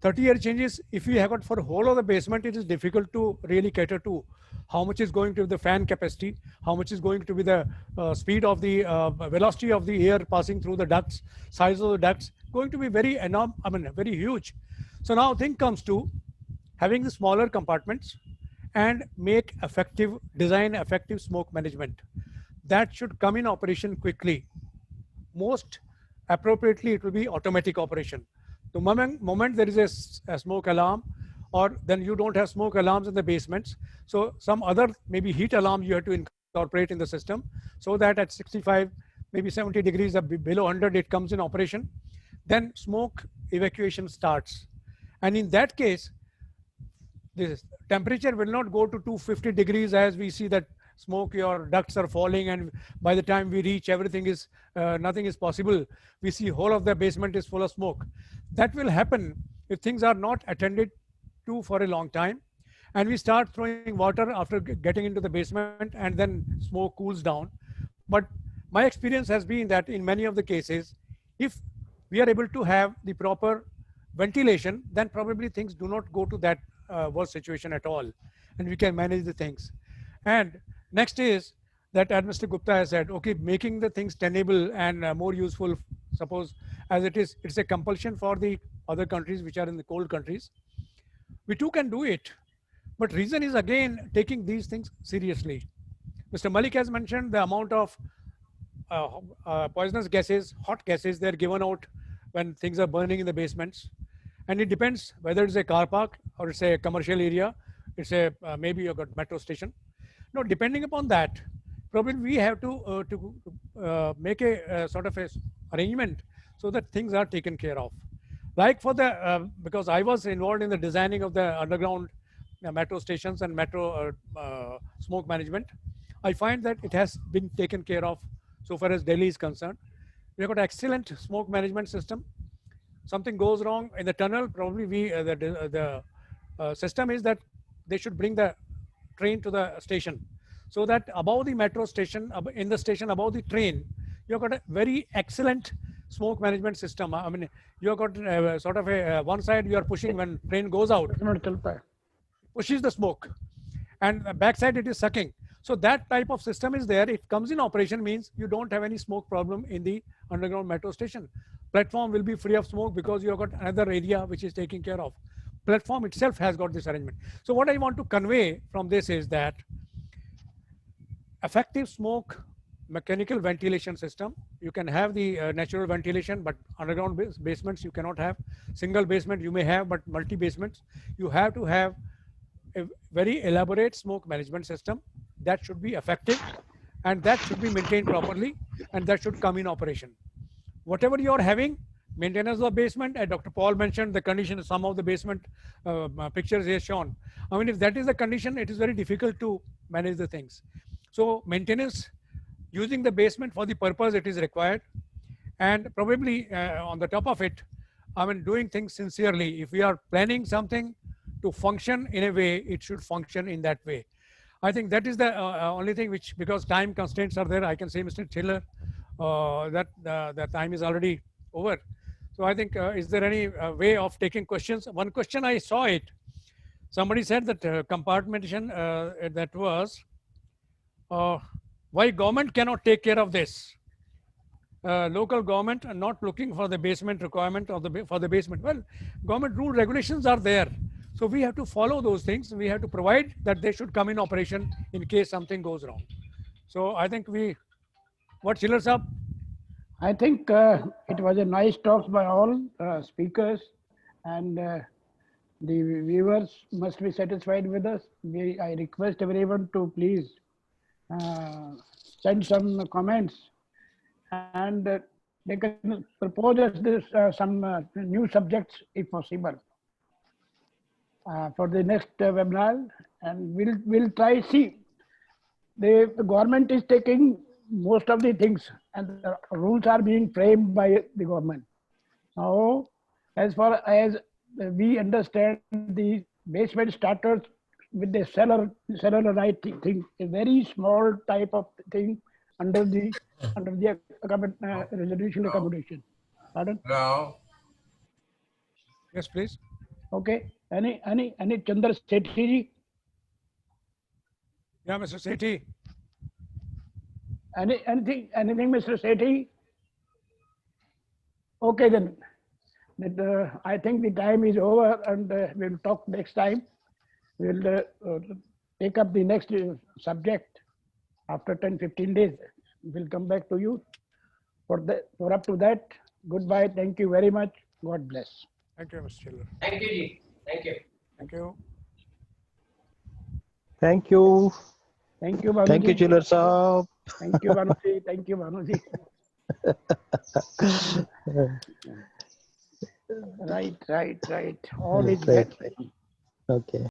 30-year changes, if we have got for whole of the basement, it is difficult to really cater to. How much is going to be the fan capacity? How much is going to be the speed of the velocity of the air passing through the ducts, size of the ducts, going to be very enormous, very huge. So now thing comes to having the smaller compartments and make design effective smoke management. That should come in operation quickly. Most appropriately, it will be automatic operation. The moment there is a smoke alarm, or then you don't have smoke alarms in the basements, so some other maybe heat alarms you have to incorporate in the system, so that at 65, maybe 70 degrees below 100, it comes in operation. Then smoke evacuation starts. And in that case, this temperature will not go to 250 degrees as we see that smoke, your ducts are falling, and by the time we reach, everything is, nothing is possible. We see whole of the basement is full of smoke. That will happen if things are not attended to for a long time. and we start throwing water after getting into the basement, and then smoke cools down. But my experience has been that in many of the cases, if we are able to have the proper ventilation, then probably things do not go to that worst situation at all, and we can manage the things. And next is that, as Mr. Gupta has said, okay, making the things tenable and more useful. Suppose as it is, it's a compulsion for the other countries which are in the cold countries. We too can do it, but reason is again taking these things seriously. Mr. Malik has mentioned the amount of poisonous gases, hot gases, they're given out when things are burning in the basements. And it depends whether it's a car park or it's a commercial area, it's a maybe you've got metro station. No, depending upon that, probably we have to make a sort of a arrangement so that things are taken care of. Like for the, because I was involved in the designing of the underground metro stations and metro smoke management, I find that it has been taken care of so far as Delhi is concerned. We've got excellent smoke management system. Something goes wrong in the tunnel, probably the system is that they should bring the train to the station, so that above the metro station, in the station above the train, you've got a very excellent smoke management system. I mean, you've got sort of a one side you are pushing when train goes out, pushes the smoke, and backside it is sucking. So that type of system is there. It comes in operation, means you don't have any smoke problem in the underground metro station. Platform will be free of smoke because you have got another area which is taken care of. Platform itself has got this arrangement. So what I want to convey from this is that effective smoke mechanical ventilation system, you can have the natural ventilation, but underground basements you cannot have. Single basement you may have, but multi basements, you have to have a very elaborate smoke management system that should be effective, and that should be maintained properly, and that should come in operation. Whatever you are having, maintenance of the basement, and Dr. Paul mentioned the condition of some of the basement pictures he has shown. I mean, if that is the condition, it is very difficult to manage the things. So maintenance, using the basement for the purpose it is required, and probably on the top of it, I mean, doing things sincerely. If we are planning something to function in a way, it should function in that way. I think that is the only thing which, because time constraints are there, I can say, Mr. Taylor, that the time is already over. So I think, is there any way of taking questions? One question I saw it, somebody said that compartmentation, that was, why government cannot take care of this? Local government are not looking for the basement requirement of for the basement. Well, government rule regulations are there. So we have to follow those things. We have to provide that they should come in operation in case something goes wrong. So I think what Chiller Saab? I think it was a nice talk by all speakers, and the viewers must be satisfied with us. I request everyone to please send some comments, and they can propose us some new subjects if possible for the next webinar, and we'll try. See, the government is taking most of the things, and the rules are being framed by the government. Now, as far as we understand, the basement starters with the cellularite thing, a very small type of thing under the residential accommodation. Pardon? No. Yes, please. Okay. Any Chandra Sethi ji? Yeah, Mr. Sethi. Anything, Mr. Sethi? Okay then. I think the time is over, and we'll talk next time. We'll take up the next subject after 10-15 days. We'll come back to you. For up to that, goodbye. Thank you very much. God bless. Thank you, Mr. Chiller. Thank you, Ji. Thank you. Thank you. Thank you. Thank you, Bhanuji. Thank you, Chiller Saab. Thank you, Bhanuji. Thank you, Bhanuji. Right. All is Right. well. Okay.